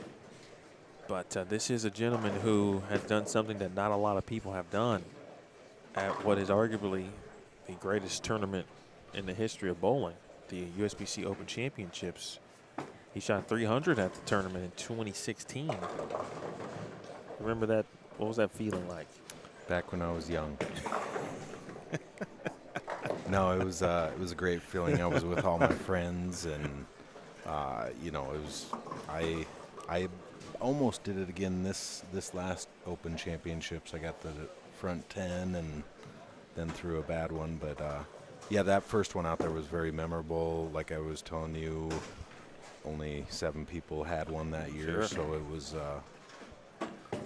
But this is a gentleman who has done something that not a lot of people have done at what is arguably the greatest tournament in the history of bowling, the USBC Open Championships. He shot 300 at the tournament in 2016. Remember that? What was that feeling like? Back when I was young. No, it was a great feeling. I was with all my friends, and you know, it was I almost did it again this last Open Championships. I got the front 10 and then threw a bad one, but yeah, that first one out there was very memorable. Like I was telling you, only 7 people had one that year, Sure. so it was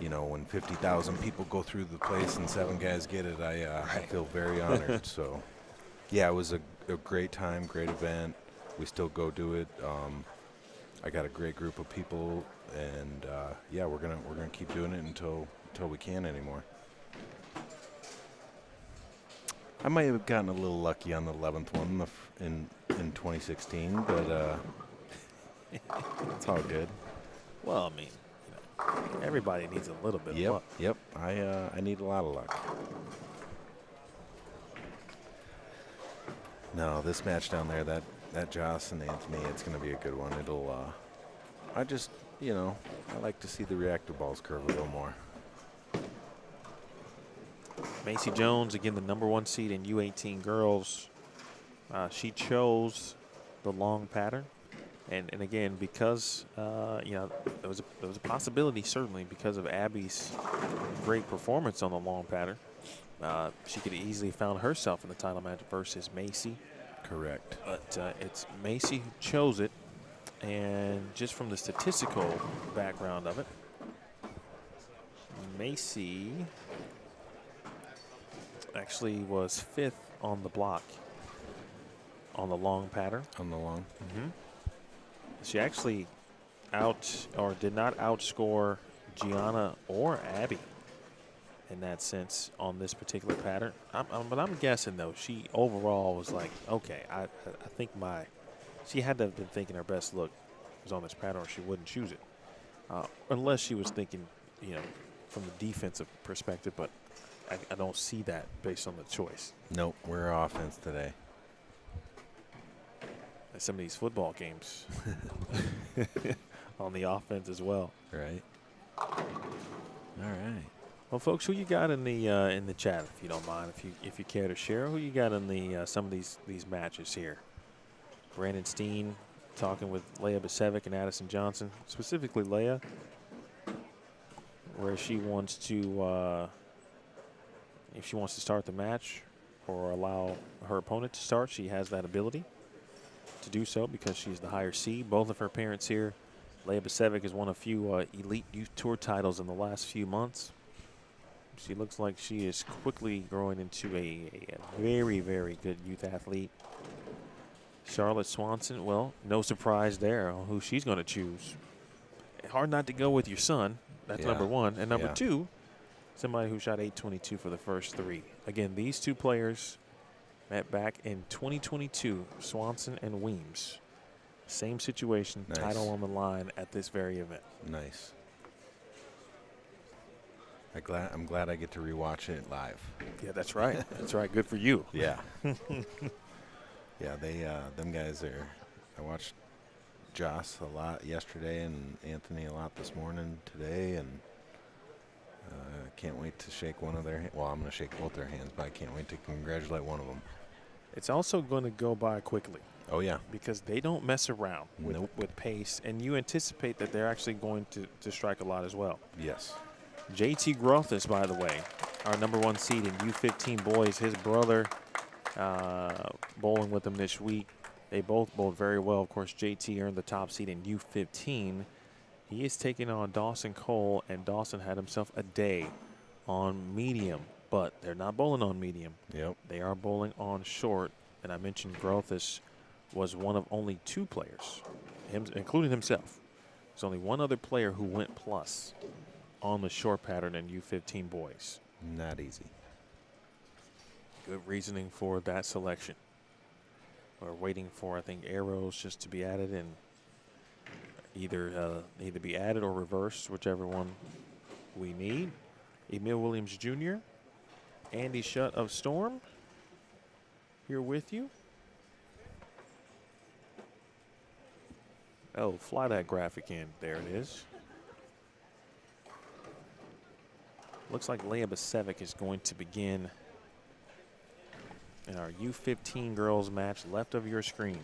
you know, when 50,000 people go through the place and 7 guys get it, I feel very honored. So yeah, it was a great time, great event. We still go do it. I got a great group of people, and yeah, we're gonna keep doing it until we can't anymore. I might have gotten a little lucky on the 11th one in 2016, but it's all good. Well, I mean, you know, everybody needs a little bit of luck. Yep. I need a lot of luck. No, this match down there, that Jos and Anthony, it's going to be a good one. It'll, I just, you know, I like to see the reactor balls curve a little more. Macy Jones, again, the #1 seed in U18 girls. She chose the long pattern. And again, because, you know, there was a possibility, certainly, because of Abby's great performance on the long pattern. She could have easily found herself in the title match versus Macy. Correct. But it's Macy who chose it. And just from the statistical background of it, Macy actually was 5th on the block on the long pattern. On the long. Mm-hmm. She actually did not outscore Gianna or Abby in that sense on this particular pattern. But I'm guessing, though, she overall was like, okay, I think she had to have been thinking her best look was on this pattern or she wouldn't choose it. Unless she was thinking, you know, from the defensive perspective, but I don't see that based on the choice. Nope, we're offense today. Some of these football games on the offense as well. Right. All right. Well, folks, who you got in the chat, if you don't mind, if you care to share, who you got in the some of these matches here? Brandon Steen talking with Leah Besevic and Addison Johnson, specifically Leah, where she wants to, if she wants to start the match or allow her opponent to start, she has that ability to do so because she's the higher seed. Both of her parents here. Leah Besevic has won a few Elite Youth Tour titles in the last few months. She looks like she is quickly growing into a very, very good youth athlete. Charlotte Swanson, well, no surprise there on who she's going to choose. Hard not to go with your son. That's number 1. And number 2, somebody who shot 822 for the first 3. Again, these 2 players met back in 2022, Swanson and Weems. Same situation, nice. Title on the line at this very event. Nice. I'm glad I get to rewatch it live. Yeah, that's right. That's right. Good for you. Yeah. Yeah, them guys are. I watched Jos a lot yesterday and Anthony a lot this morning today, and can't wait to shake one of their. Well, I'm going to shake both their hands, but I can't wait to congratulate one of them. It's also going to go by quickly. Oh yeah, because they don't mess around with pace, and you anticipate that they're actually going to strike a lot as well. Yes. JT Grothus, by the way, our #1 seed in U15 Boys, his brother bowling with him this week. They both bowled very well. Of course, JT earned the top seed in U15. He is taking on Dawson Kohl, and Dawson had himself a day on medium, but they're not bowling on medium. Yep. They are bowling on short, and I mentioned Grothus was one of only 2 players, including himself. There's only one other player who went plus on the short pattern in U15 Boys. Not easy. Good reasoning for that selection. We're waiting for, I think, arrows just to be added and either be added or reversed, whichever one we need. Emil Williams Jr., Andy Shutt of Storm, here with you. Oh, fly that graphic in. There it is. Looks like Leah Besevic is going to begin in our U15 girls match left of your screen.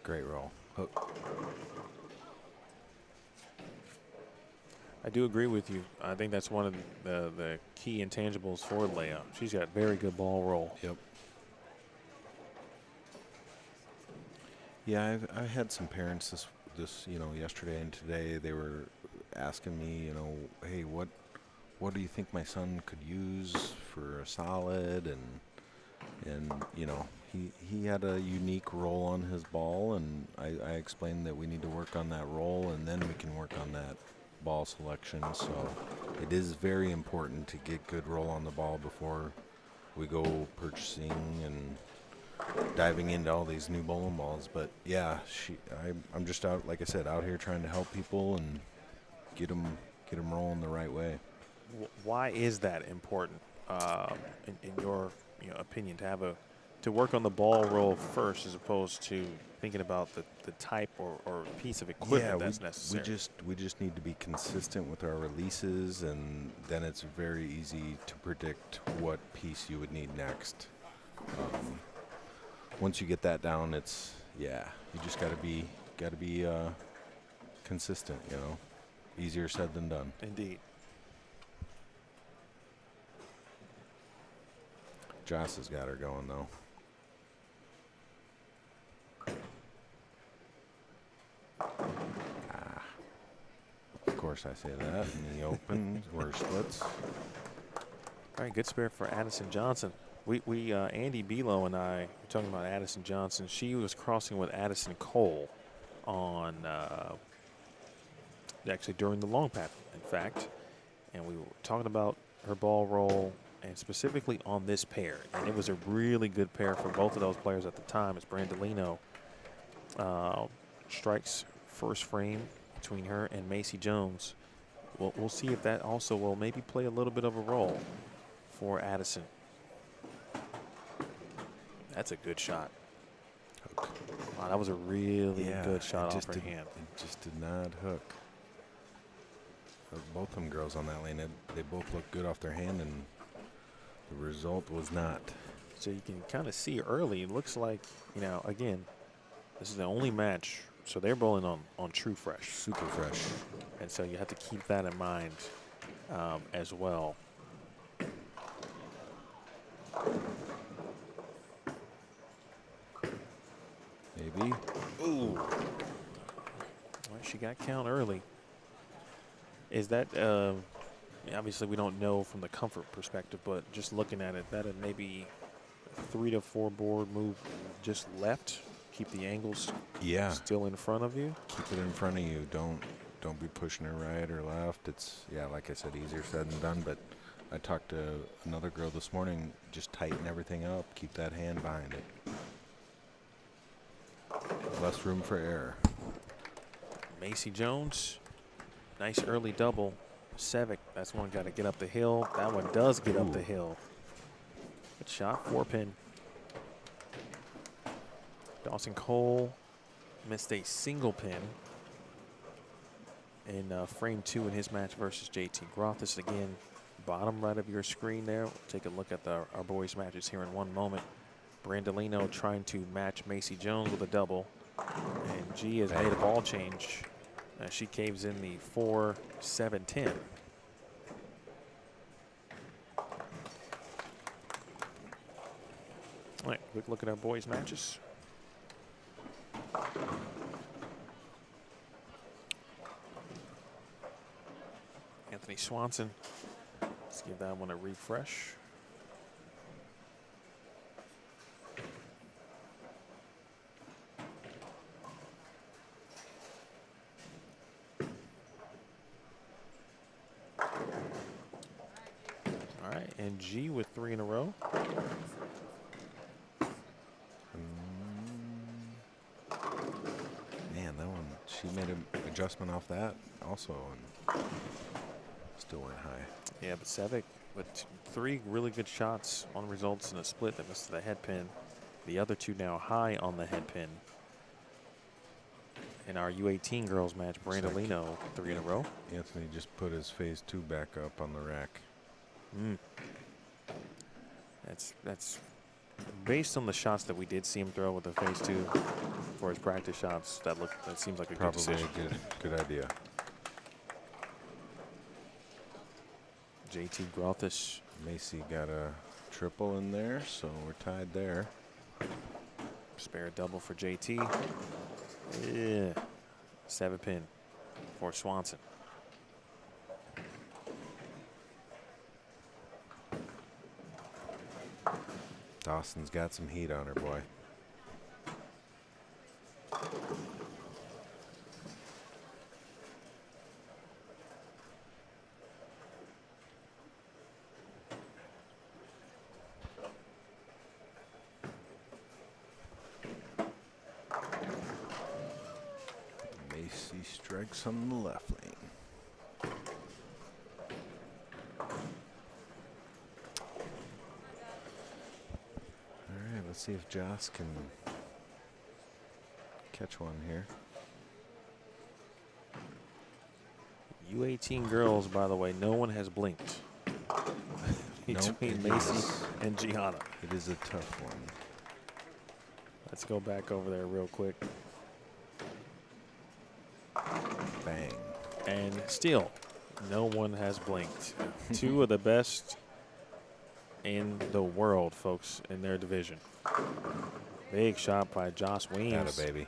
Great roll. Hook. I do agree with you. I think that's one of the key intangibles for Leah. She's got very good ball roll. Yep. Yeah, I had some parents this yesterday and today. They were asking me, hey, what do you think my son could use for a solid? And he had a unique roll on his ball, and I explained that we need to work on that roll, and then we can work on that ball selection. So it is very important to get good roll on the ball before we go purchasing and diving into all these new bowling balls. But yeah, I'm just out, like I said, out here trying to help people and get them rolling the right way. Why is that important, in your opinion, to work on the ball roll first as opposed to thinking about the type or piece of equipment that's necessary? We just need to be consistent with our releases, and then it's very easy to predict what piece you would need next. Once you get that down, you just got to be consistent. Easier said than done. Indeed. Jos has got her going though. Of course I say that in the open or splits. All right, good spare for Addison Johnson. We Andy Belo and I were talking about Addison Johnson. She was crossing with Addison Kohl on actually during the long pattern, in fact, and we were talking about her ball roll and specifically on this pair, and it was a really good pair for both of those players at the time as Brandolino strikes first frame between her and Macy Jones. We'll see if that also will maybe play a little bit of a role for Addison. That's a good shot. Hook. Wow, that was a really good shot off her hand. It just did not hook. Both of them girls on that lane, they both looked good off their hand, and the result was not. So you can kind of see early. It looks like, again, this is the only match. So they're bowling on True Fresh. Super fresh. And so you have to keep that in mind as well. Maybe. Ooh. Well, she got count early. Is that, obviously we don't know from the comfort perspective, but just looking at it, that maybe 3 to 4 board move just left. Keep the angles still in front of you. Keep it in front of you. Don't be pushing it right or left. It's, like I said, easier said than done, but I talked to another girl this morning, just tighten everything up, keep that hand behind it. Less room for error. Macy Jones, nice early double. Besevic, that's one got to get up the hill. That one does get up the hill. Good shot, 4-pin. Dawson Kohl missed a single pin. in frame 2 in his match versus JT Grothus. Again, bottom right of your screen there. We'll take a look at our boys' matches here in one moment. Brandolino trying to match Macy Jones with a double. And G has made a ball change as she caves in the 4-7-10. All right, quick look at our boys' matches. Anthony Swanson. Let's give that one a refresh. All right, and G with 3 in a row. Man, that one, she made an adjustment off that also and still went high. Yeah, Besevic with 3 really good shots on results in a split that missed the head pin. The other 2 now high on the head pin. In our U18 girls match, Brandolino 3 in a row. Anthony just put his phase 2 back up on the rack. That's based on the shots that we did see him throw with the phase 2 for his practice shots. That seems like a good decision. Probably a good idea. JT Grothus. Macy got a triple in there, so we're tied there. Spare double for JT. Yeah. 7 pin for Swanson. Dawson's got some heat on her, boy. Macy strikes on the left lane. Let's see if Jos can catch one here. U18 girls, by the way, no one has blinked between Macy and Gianna. It is a tough one. Let's go back over there real quick. Bang. And still, no one has blinked. 2 of the best in the world, folks, in their division. Big shot by Jos Weems. Atta baby.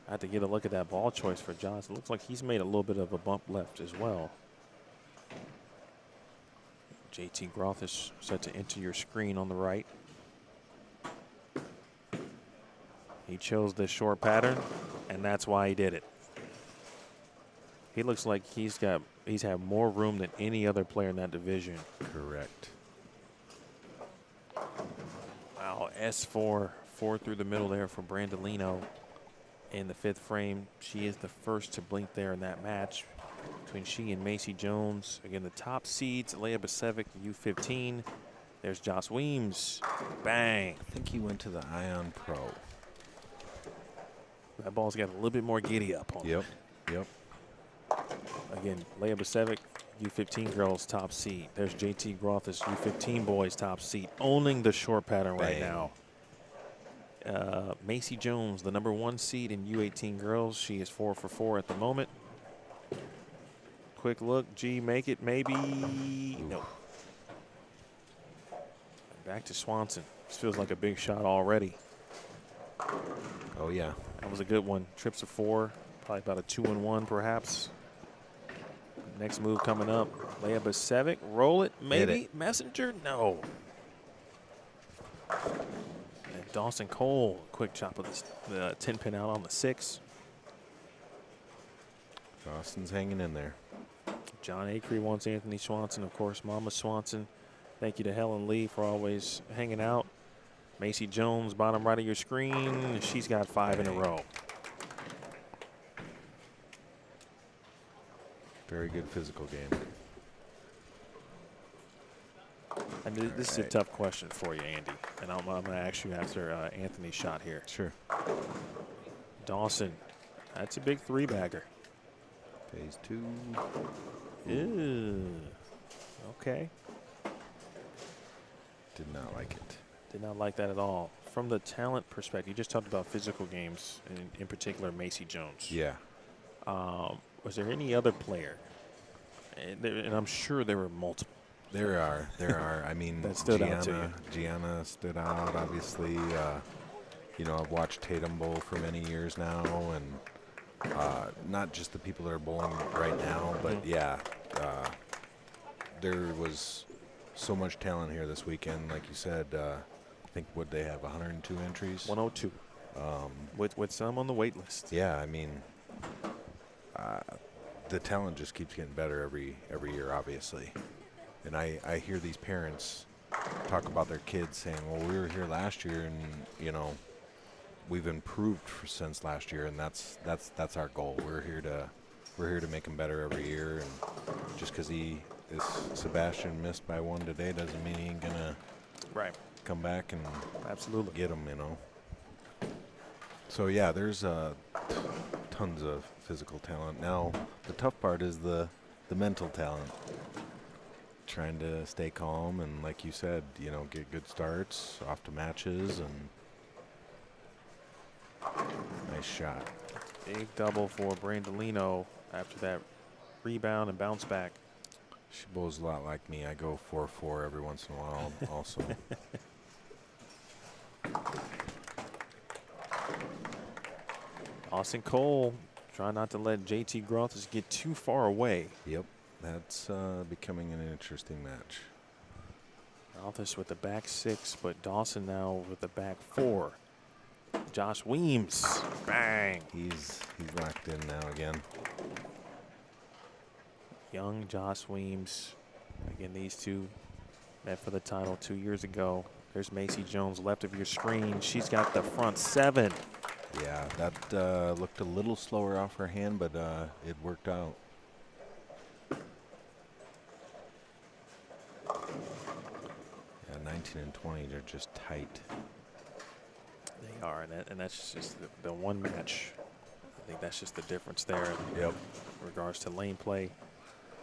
I had to get a look at that ball choice for Jos. It looks like he's made a little bit of a bump left as well. JT Grothus set to enter your screen on the right. He chose this short pattern, and that's why he did it. He looks like he's had more room than any other player in that division. Correct. Wow, S4, 4 through the middle there for Brandolino in the 5th frame. She is the first to blink there in that match between she and Macy Jones. Again, the top seeds, Leah Besevic, U15. There's Jos Weems. Bang. I think he went to the Ion Pro. That ball's got a little bit more giddy up on it. Yep. Again, Leah Besevic, U15 girls top seed. There's JT Grothus, U15 boys top seed, owning the short pattern right now. Macy Jones, the #1 seed in U18 girls. She is 4 for 4 at the moment. Quick look, G, make it, maybe. Ooh. No. Back to Swanson. This feels like a big shot already. Oh, yeah. That was a good one. Trips of 4, probably about a 2-1 perhaps. Next move coming up. Leah Besevic, roll it, maybe. Messenger, no. And Dawson Kohl, quick chop of the 10 pin out on the 6. Dawson's hanging in there. John Acree wants Anthony Swanson, of course, Mama Swanson. Thank you to Helen Lee for always hanging out. Macy Jones, bottom right of your screen. She's got 5 in a row. Very good physical game. And this is a tough question for you, Andy. And I'm going to ask you after Anthony's shot here. Sure. Dawson, that's a big 3-bagger. Phase 2. Ew. Okay. Did not like it. Did not like that at all. From the talent perspective, you just talked about physical games, and in particular Macy Jones. Yeah. Was there any other player? And I'm sure there were multiple. There are. I mean, That stood out to you. Gianna stood out, obviously. You know, I've watched Tatum bowl for many years now, and not just the people that are bowling right now, but yeah, there was so much talent here this weekend. Like you said, I think what they have 102 entries. 102. With some on the wait list. Yeah, I mean, the talent just keeps getting better every year, obviously. And I hear these parents talk about their kids saying, well, we were here last year and, you know, we've improved since last year, and that's our goal. We're here to make them better every year, and just because Sebastian missed by one today doesn't mean he ain't gonna come back and absolutely get them, you know. So yeah, there's tons of physical talent. Now the tough part is the mental talent. Trying to stay calm and, like you said, you know, get good starts off to matches, and nice shot. big double for Brandolino after that rebound and bounce back. She bowls a lot like me. I go 4-4 every once in a while also. Dawson Kohl trying not to let JT Grothus get too far away. Yep, that's becoming an interesting match. Grothus with the back 6, but Dawson now with the back 4. Jos Weems, bang. He's locked in now again. Young Jos Weems. Again, these two met for the title 2 years ago. There's Macy Jones left of your screen. She's got the front 7. Yeah, that looked a little slower off her hand, but it worked out. Yeah, 19 and 20, they're just tight. They are, and that's just the one match. I think that's just the difference there. Yep. In regards to lane play.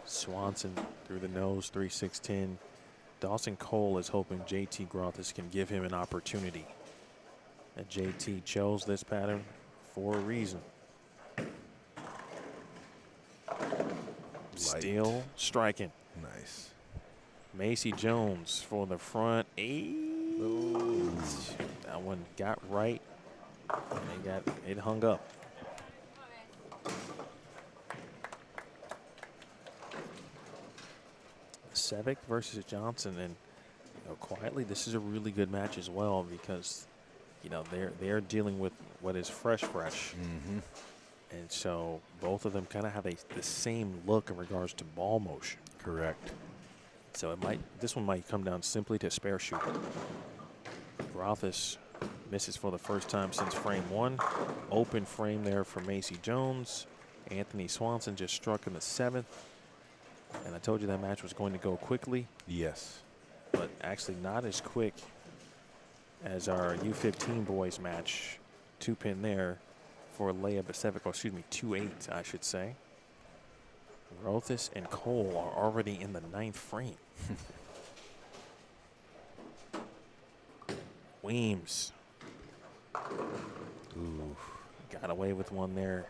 Swanson through the nose, 3-6-10. Dawson Kohl is hoping JT Grothus can give him an opportunity. And JT chose this pattern for a reason. Still striking. Nice. Macy Jones for the front 8. Ooh. That one got right. And it hung up. Besevic versus Johnson, and you know, quietly, this is a really good match as well because you know they're dealing with what is fresh, Mm-hmm. and so both of them kind of have the same look in regards to ball motion. Correct. So this one might come down simply to spare shooting. Grothus misses for the first time since frame 1. Open frame there for Macy Jones. Anthony Swanson just struck in the 7th. And I told you that match was going to go quickly. Yes. But actually not as quick as our U15 boys match. 2-pin there for Leah Besevic, or excuse me, 2-8, I should say. Grothus and Kohl are already in the 9th frame. Weems. Ooh. Got away with one there.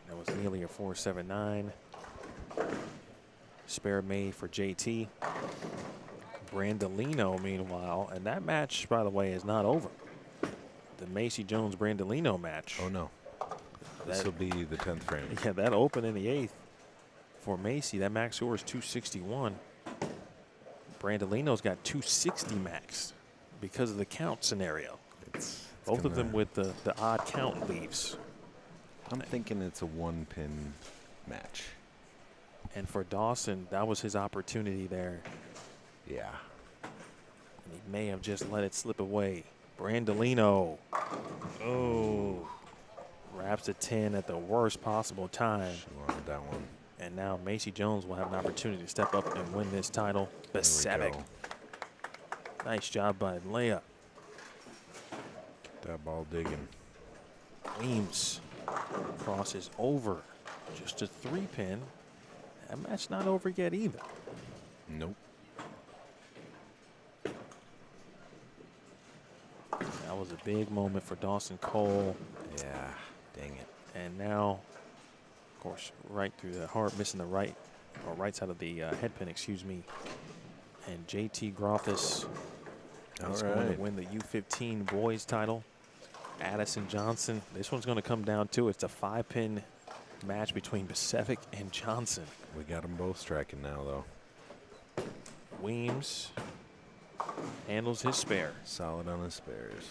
That was nearly a 4.79. Spare made for JT. Brandolino, meanwhile, and that match, by the way, is not over. The Macy Jones-Brandolino match. Oh, no. This will be the 10th frame. Yeah, that opened in the 8th for Macy. That max score is 261. Brandolino's got 260 max because of the count scenario. It's Both of them with the odd count leaves. I'm thinking it's a 1-pin match. And for Dawson, that was his opportunity there. Yeah. And he may have just let it slip away. Brandolino. Oh. Wraps a 10 at the worst possible time. She wanted that one. And now Macy Jones will have an opportunity to step up and win this title. Besevic. Nice job by Leah. That ball digging. Weems crosses over Just a 3-pin. That match not over yet either. Nope. That was a big moment for Dawson Kohl. Yeah, dang it. And now, of course, right through the heart, missing the right side of the head pin, excuse me. And JT Grothus is going to win the U15 Boys title. Addison Johnson. This one's going to come down to it's a 5-pin match between Besevic and Johnson. We got them both striking now, though. Weems handles his spare. Solid on his spares.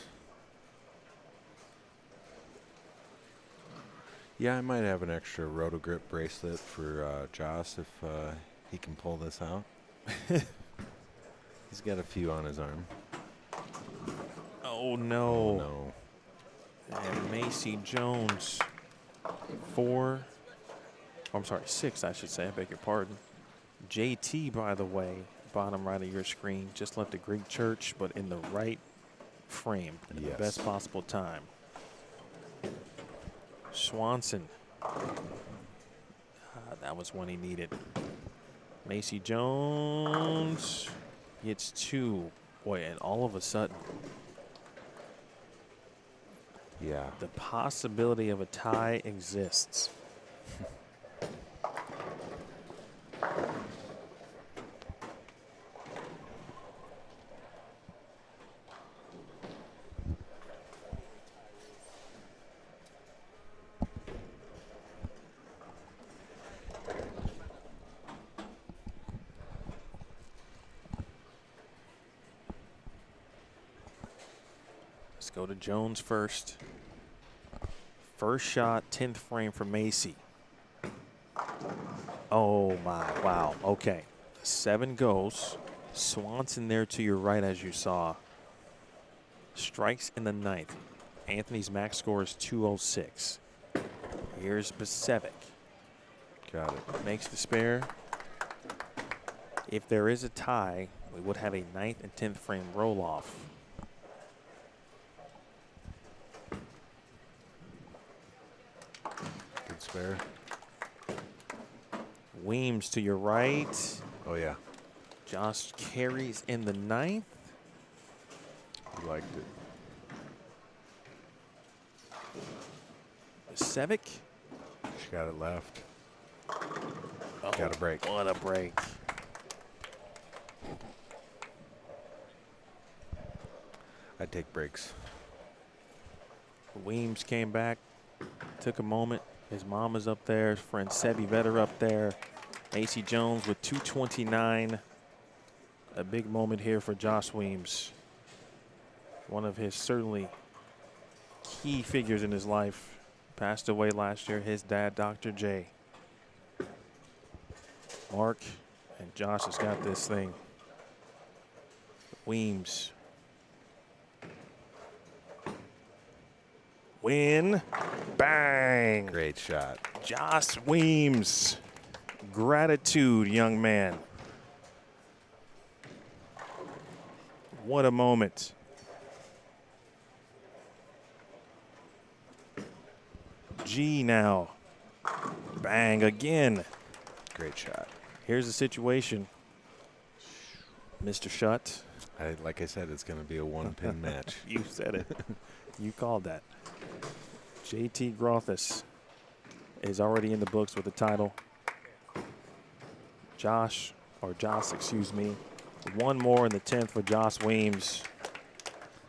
Yeah, I might have an extra Rotogrip bracelet for Jos if he can pull this out. He's got a few on his arm. Oh, no. No. And Macy Jones, 6, I should say. I beg your pardon. JT, by the way, bottom right of your screen, just left the Greek church, but in the right frame, in the best possible time. Swanson. That was one he needed. Macy Jones gets 2. Boy, and all of a sudden, yeah, the possibility of a tie exists. Let's go to Jones first. First shot, 10th frame for Macy. Oh my, wow, okay. 7 goes. Swanson there to your right, as you saw. Strikes in the 9th. Anthony's max score is 206. Here's Besevic. got it. Makes the spare. If there is a tie, we would have a 9th and 10th frame roll off. Good spare. Weems to your right. Oh, yeah. Jos carries in the 9th. He liked it. Besevic. She got it left. Oh, Got a break. What a break. I take breaks. Weems came back, took a moment. His mom is up there. His friend Sebi Vetter up there. Macy Jones with 229. A big moment here for Jos Weems. One of his certainly key figures in his life. Passed away last year. His dad, Dr. J. Mark and Josh has got this thing. Weems. Win. Bang. Great shot. Jos Weems. Gratitude, young man. What a moment. G now. Bang again. Great shot. Here's the situation. Mr. Shutt. Like I said, it's going to be a one-pin match. You said it. You called that. JT Grothus is already in the books with the title. Jos, excuse me. One more in the 10th for Jos Weems.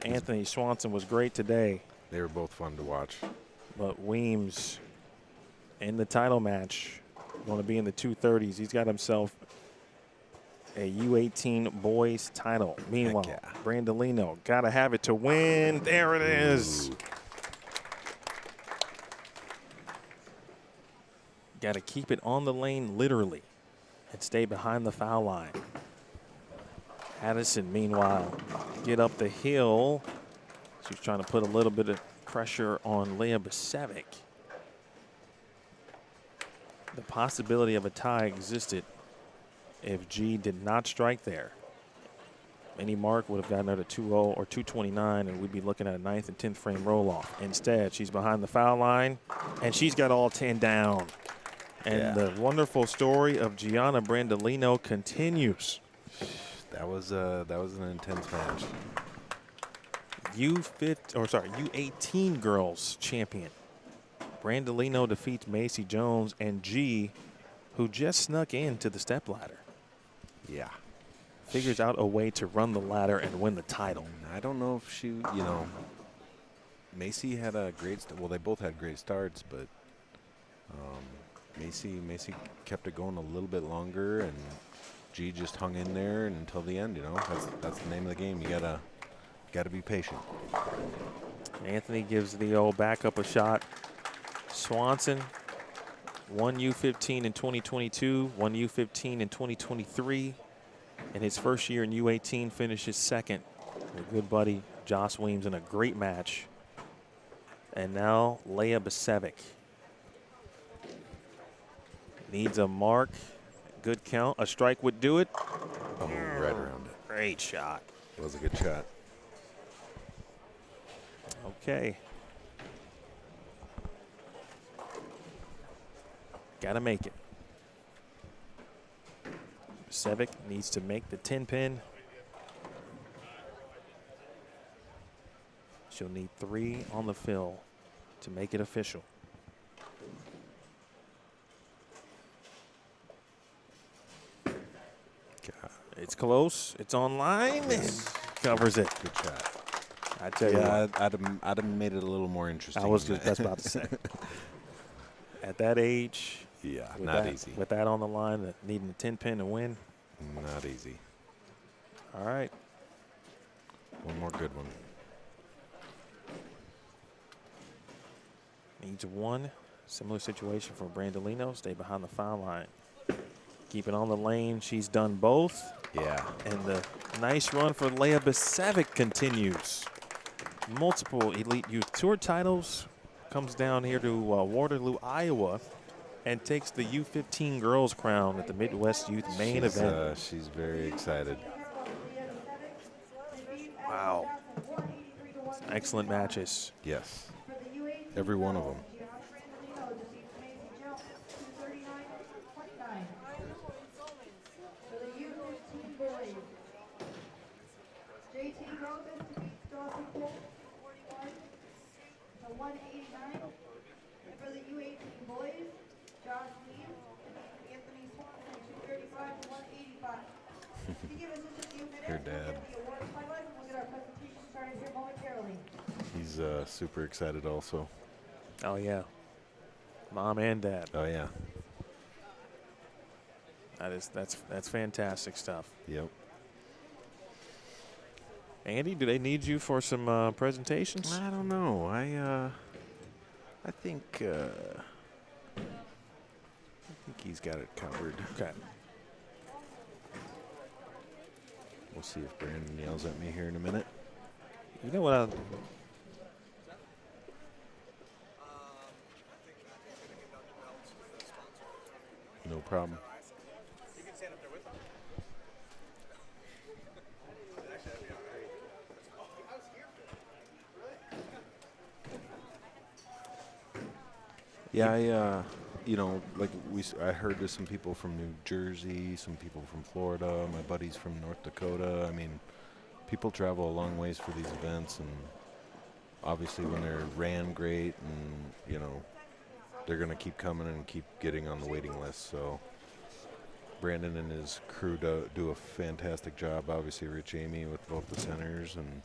Anthony Swanson was great today. They were both fun to watch. But Weems in the title match, going to be in the 230s. He's got himself a U18 Boys title. Meanwhile, yeah. Brandolino got to have it to win. There it is. Got to keep it on the lane literally and stay behind the foul line. Addison, meanwhile, get up the hill. She's trying to put a little bit of pressure on Leah Besevic. The possibility of a tie existed if G did not strike there. Any mark would have gotten her to 2-0 or 229, and we'd be looking at a 9th and 10th frame roll-off. Instead, she's behind the foul line, and she's got all 10 down. And the wonderful story of Gianna Brandolino continues. That was an intense match. U18 Girls Champion. Brandolino defeats Macy Jones and G, who just snuck into the stepladder. Yeah. Figures out a way to run the ladder and win the title. I don't know if she, you know, Macy had a great, well, they both had great starts, but Macy kept it going a little bit longer, and G just hung in there until the end. You know, that's the name of the game. You gotta be patient. Anthony gives the old backup a shot. Swanson won U15 in 2022, won U15 in 2023. In his first year in U18, finishes second. A good buddy, Jos Weems, in a great match. And now Leah Besevic. Needs a mark. Good count. A strike would do it. Oh, right around it. Great shot. It was a good shot. Okay. Gotta make it. Besevic needs to make the 10-pin. She'll need 3 on the fill to make it official. It's close. It's online. Covers it. Good shot. I tell you what, I'd have made it a little more interesting. I was just about to say. At that age, yeah, with not that, easy. With that on the line, needing a 10-pin to win. Not easy. All right. One more good one. Needs 1. Similar situation for Brandolino. Stay behind the foul line. Keep it on the lane. She's done both. Yeah. And the nice run for Leah Besevic continues. Multiple Elite Youth Tour titles. Comes down here to Waterloo, Iowa, and takes the U15 Girls crown at the Midwest Youth main event. She's very excited. Wow. Excellent matches. Yes. Every one of them. Grothus defeats Dawson Kohl, 41 to 189. And for the U18 boys, Jos Weems defeats Anthony Swanson, 235 to 185. To give us just a few minutes, Her we'll dad. get the awards highlights, and we'll get our presentation started here momentarily. He's super excited also. Oh, yeah. Mom and dad. Oh, yeah. That's fantastic stuff. Yep. Andy, do they need you for some presentations? I don't know. I think he's got it covered. Okay. We'll see if Brandon yells at me here in a minute. You know what? No problem. Yeah, you know, like I heard there's some people from New Jersey, some people from Florida, my buddies from North Dakota. I mean, people travel a long ways for these events, and obviously when they're ran great, and you know, they're gonna keep coming and keep getting on the waiting list. So Brandon and his crew do a fantastic job. Obviously, Rich Amy with both the centers, and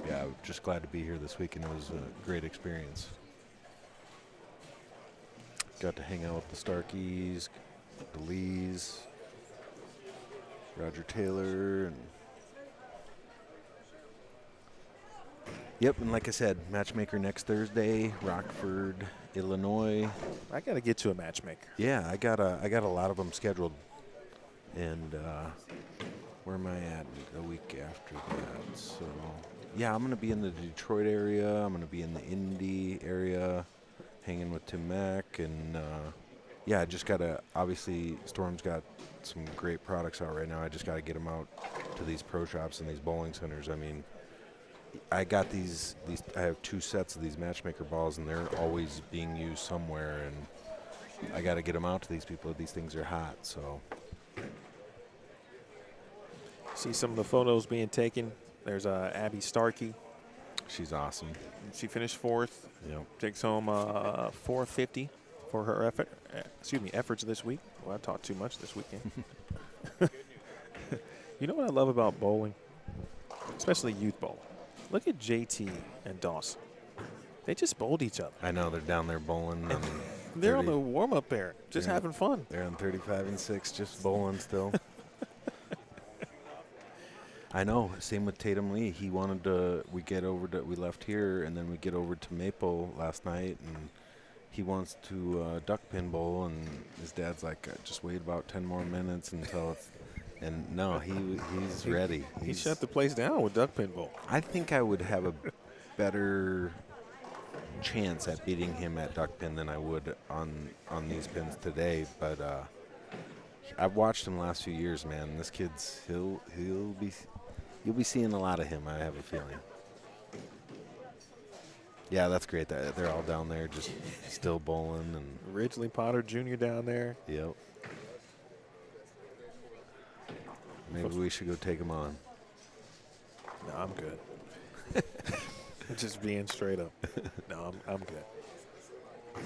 yeah, just glad to be here this week, and it was a great experience. Got to hang out with the Starkeys, the Lees, Roger Taylor, and yep. And like I said, matchmaker next Thursday, Rockford, Illinois. I got to get to a matchmaker. Yeah, I got a lot of them scheduled, and where am I at the week after that? So yeah, I'm gonna be in the Detroit area. I'm gonna be in the Indy area, hanging with Tim Mack, and yeah, I just gotta, obviously Storm's got some great products out right now. I just gotta get them out to these pro shops and these bowling centers. I mean, I got these I have 2 sets of these matchmaker balls, and they're always being used somewhere, and I got to get them out to these people. These things are hot, so. See some of the photos being taken. There's Abby Starkey. She's awesome. She finished 4th. Yep. Takes home 450 for her efforts this week. Well, I talked too much this weekend. You know what I love about bowling? Especially youth bowling. Look at JT and Dawson. They just bowled each other. I know, they're down there bowling. And they're on the warm-up there, just having fun. They're on 35 and 6, just bowling still. I know. Same with Tatum Lee. He wanted to. We left here, and then we get over to Maple last night, and he wants to duck pin bowl, and his dad's like, just wait about 10 more minutes until it's. And no, he's ready. He shut the place down with duck pin bowl. I think I would have a better chance at beating him at duck pin than I would on these pins today, but I've watched him the last few years, man. This kid's you'll be seeing a lot of him, I have a feeling. Yeah, that's great. They're all down there just still bowling. And Ridgely Potter Jr. down there. Yep. Maybe we should go take him on. No, I'm good. Just being straight up. No, I'm good.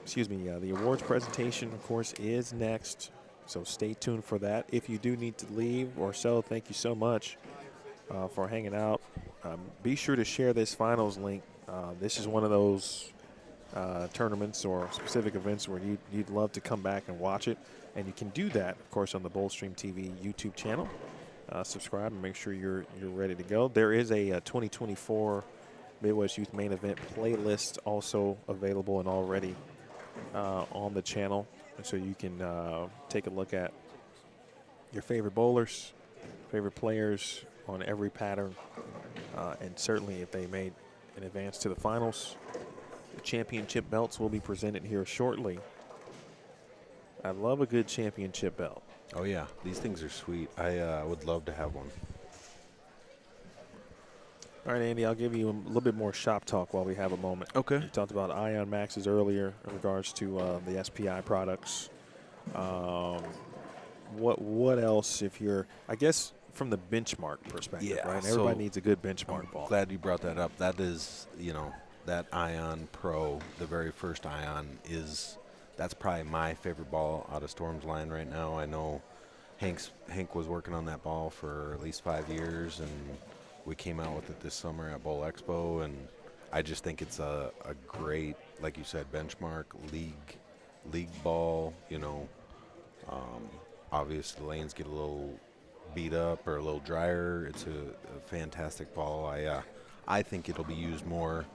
Excuse me. The awards presentation, of course, is next. So stay tuned for that. If you do need to leave or so, thank you so much for hanging out. Be sure to share this finals link. This is one of those tournaments or specific events where you'd love to come back and watch it. And you can do that, of course, on the Boldstream TV YouTube channel. Subscribe and make sure you're ready to go. There is a 2024 Midwest Youth Main Event playlist also available and already on the channel. And so you can take a look at your favorite bowlers, favorite players on every pattern, and certainly if they made an advance to the finals. The championship belts will be presented here shortly. I love a good championship belt. Oh, yeah. These things are sweet. I would love to have one. All right, Andy, I'll give you a little bit more shop talk while we have a moment. Okay. We talked about Ion Maxes earlier in regards to the SPI products. What else if you're, I guess, from the benchmark perspective, Yeah, right? And everybody so needs a good benchmark ball. Glad you brought that up. That is, that Ion Pro, the very first Ion that's probably my favorite ball out of Storm's line right now. I know Hank was working on that ball for at least 5 years, and we came out with it this summer at Bowl Expo, and I just think it's a great, like you said, benchmark league ball. Obviously the lanes get a little beat up or a little drier. It's a fantastic ball. I think it'll be used more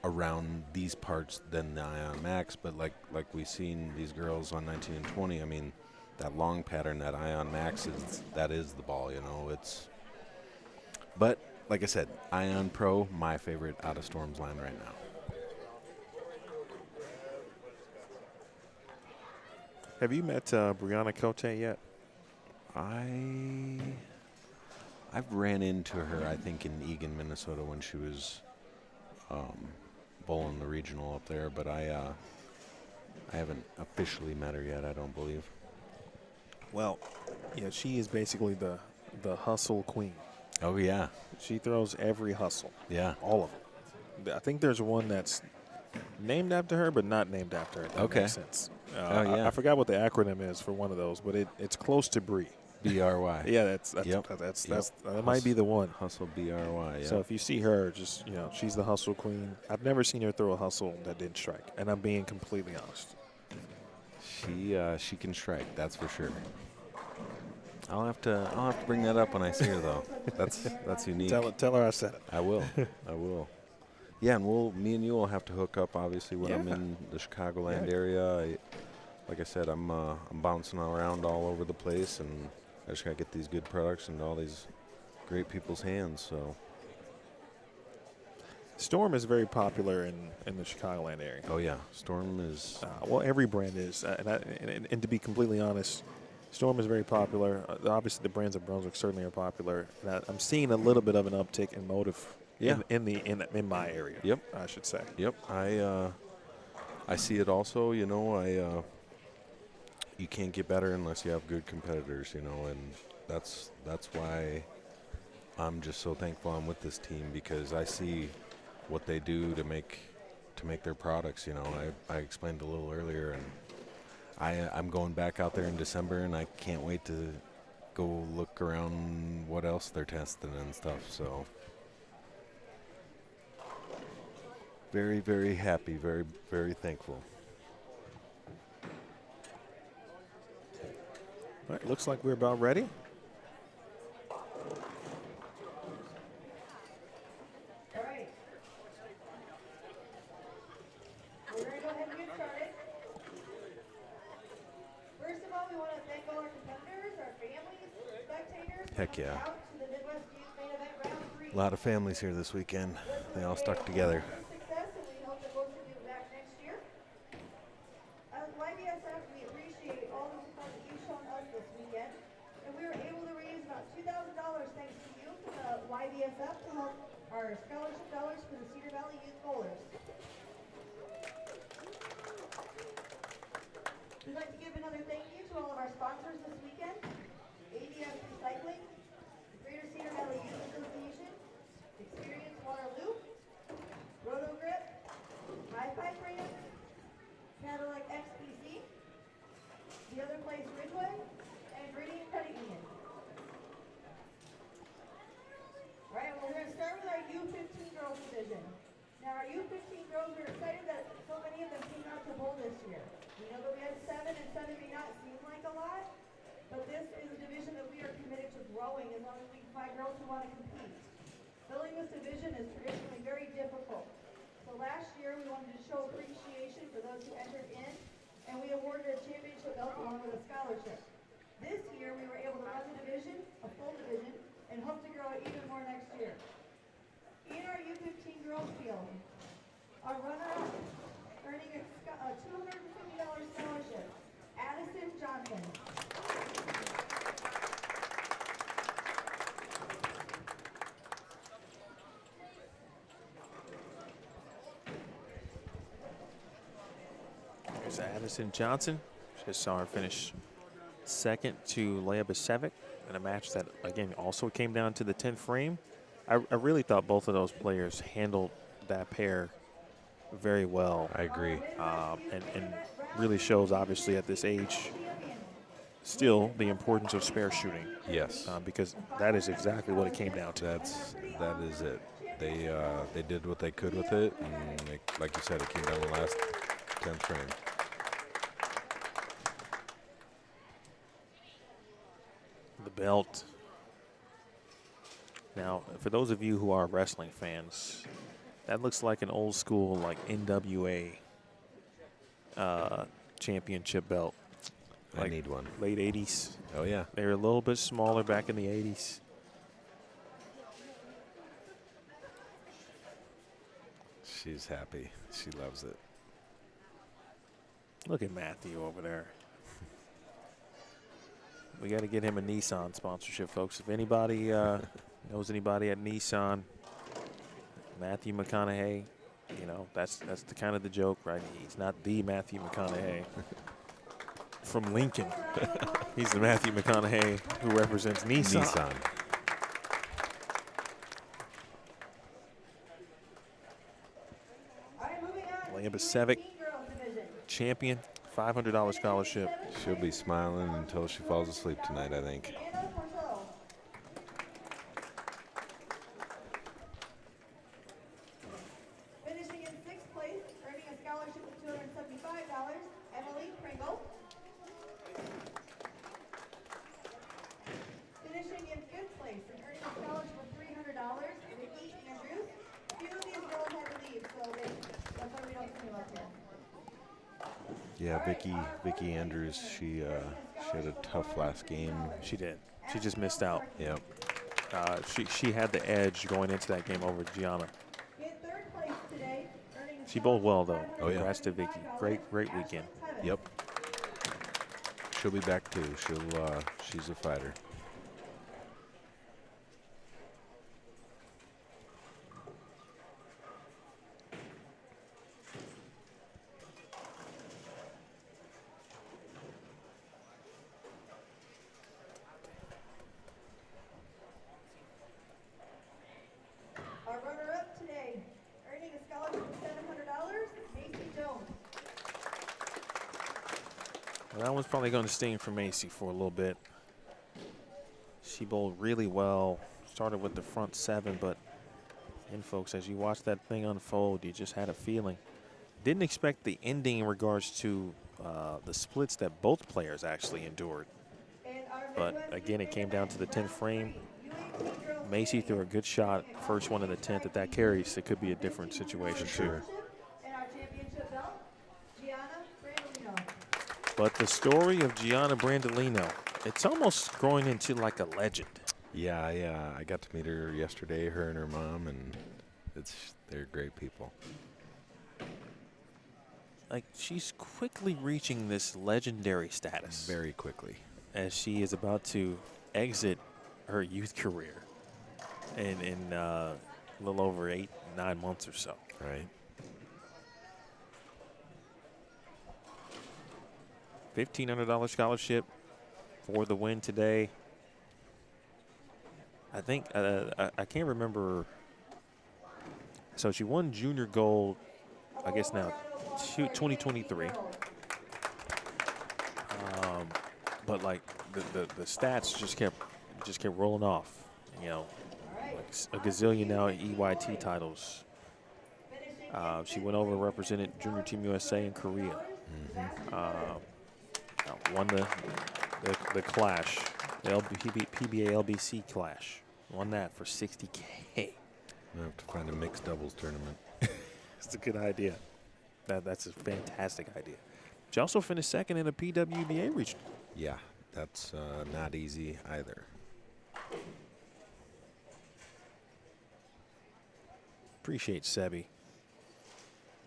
around these parts than the Ion Max, but like we've seen these girls on 19 and 20, I mean, that long pattern, that Ion Max that is the ball, But like I said, Ion Pro, my favorite out of Storm's line right now. Have you met Brianna Cote yet? I've ran into her, I think, in Eagan, Minnesota when she was bowling the regional up there, but I haven't officially met her yet, I don't believe. Well, yeah, she is basically the hustle queen. Oh, yeah. She throws every hustle. Yeah. All of them. I think there's one that's named after her, but not named after her. That makes sense. Yeah. I forgot what the acronym is for one of those, but it's close to BRY. BRY. Yeah, that's that might be the one. Hustle BRY. Yeah. So if you see her, just she's the hustle queen. I've never seen her throw a hustle that didn't strike, and I'm being completely honest. She can strike, that's for sure. I'll have to bring that up when I see her though. That's unique. Tell her I said it. I will. I will. Yeah, and me and you will have to hook up obviously when I'm in the Chicagoland area. Like I said, I'm bouncing around all over the place, and I just gotta get these good products into all these great people's hands. So Storm is very popular in the Chicagoland area. Oh yeah, Storm is. Well, every brand is, and to be completely honest, Storm is very popular. Obviously, the brands of Brunswick certainly are popular. And I'm seeing a little bit of an uptick in Motive. Yeah. In my area. Yep. I should say. Yep. I see it also. You know, you can't get better unless you have good competitors. You know, and that's why I'm just so thankful I'm with this team, because I see what they do to make their products. You know, I explained a little earlier, and I'm going back out there in December, and I can't wait to go look around what else they're testing and stuff. So very, very happy, very, very thankful. All right, looks like we're about ready. All right. We're going to go ahead and get started. First of all, we want to thank all our competitors, our families, spectators. Heck yeah. Out to the Midwest Youth Main Event Round 3. A lot of families here this weekend. They all stuck together. Success, and we hope that most of you back next year. As YBSF, we appreciate all the support that you've shown us this weekend, and we were able to raise about $2,000 thanks to you from the YBSF to help our scholarship dollars for the Cedar Valley Youth Bowlers. We'd like to give another thank you to all of our sponsors this weekend: ADS Recycling, the Greater Cedar Valley Youth Association, Experience Waterloo, Roto Grip, Hi-Fi Brands, Cadillac XBC, The Other Place Ridgeway, and Gradient Credit Union. All right, well, we're going to start with our U15 Girls Division. Now, our U15 girls, we're excited that so many of them came out to bowl this year. We know that we had 7, and 7 may not seem like a lot, but this is a division that we are committed to growing as long as we can find girls who want to compete. Filling this division is traditionally very difficult. So last year, we wanted to show appreciation for those who entered in, and we awarded a championship belt along with a scholarship. This year, we were able to run the division, a full division, and hope to grow it even more next year. In our U15 girls field, our runner-up, earning a $250 scholarship, Addison Johnson. There's Addison Johnson. Just saw her finish second to Leah Besevic in a match that, again, also came down to the 10th frame. I really thought both of those players handled that pair very well. I agree. And really shows, obviously, at this age, still the importance of spare shooting. Yes. Because that is exactly what it came down to. That is it. They did what they could with it, and like you said, it came down the last 10th frame. The belt. Now, for those of you who are wrestling fans, that looks like an old school, like NWA championship belt. I need one. Late 80s. Oh, yeah. They were a little bit smaller back in the 80s. She's happy. She loves it. Look at Matthew over there. We got to get him a Nissan sponsorship, folks. If anybody knows anybody at Nissan, Matthew McConaughey, you know, that's the kind of the joke, right? He's not the Matthew McConaughey from Lincoln. He's the Matthew McConaughey who represents Nissan. Leah Besevic, champion, $500 scholarship. She'll be smiling until she falls asleep tonight, I think. Finishing in 6th place, earning a scholarship of $275, Emily Pringle. Finishing in 5th place and earning a scholarship of $300, Vicky Andrews. A few of these girls had to leave, so that's why we don't see them up here. Yeah, Vicky Andrews, she had a tough last game. She did. She just missed out. Yep. She had the edge going into that game over Gianna. In 3rd place today, earning She bowled well, though. Oh, yeah. Congrats to Vicky. Great weekend. Yep. She'll be back too. She's a fighter. Well, that one's probably going to sting for Macy for a little bit. She bowled really well. Started with the front 7, but and folks, as you watch that thing unfold, you just had a feeling. Didn't expect the ending in regards to the splits that both players actually endured. But again, it came down to the 10th frame. Macy threw a good shot, first one in the 10th. If that carries, it could be a different situation too. But the story of Gianna Brandolino, it's almost growing into like a legend. Yeah, I got to meet her yesterday, her and her mom, and they're great people. Like, she's quickly reaching this legendary status. Very quickly. As she is about to exit her youth career in a little over 8-9 months or so. Right. $1,500 scholarship for the win today. I think, I can't remember. So she won junior gold, I guess now, 2023. But like the stats just kept rolling off. You know, like a gazillion now EYT titles. She went over and represented Junior Team USA in Korea. Won the clash, the PBA LBC clash. Won that for $60K. I have to find a mixed doubles tournament. It's a good idea. That's a fantastic idea. She also finished second in a PWBA region. Yeah, that's not easy either. Appreciate Sebi.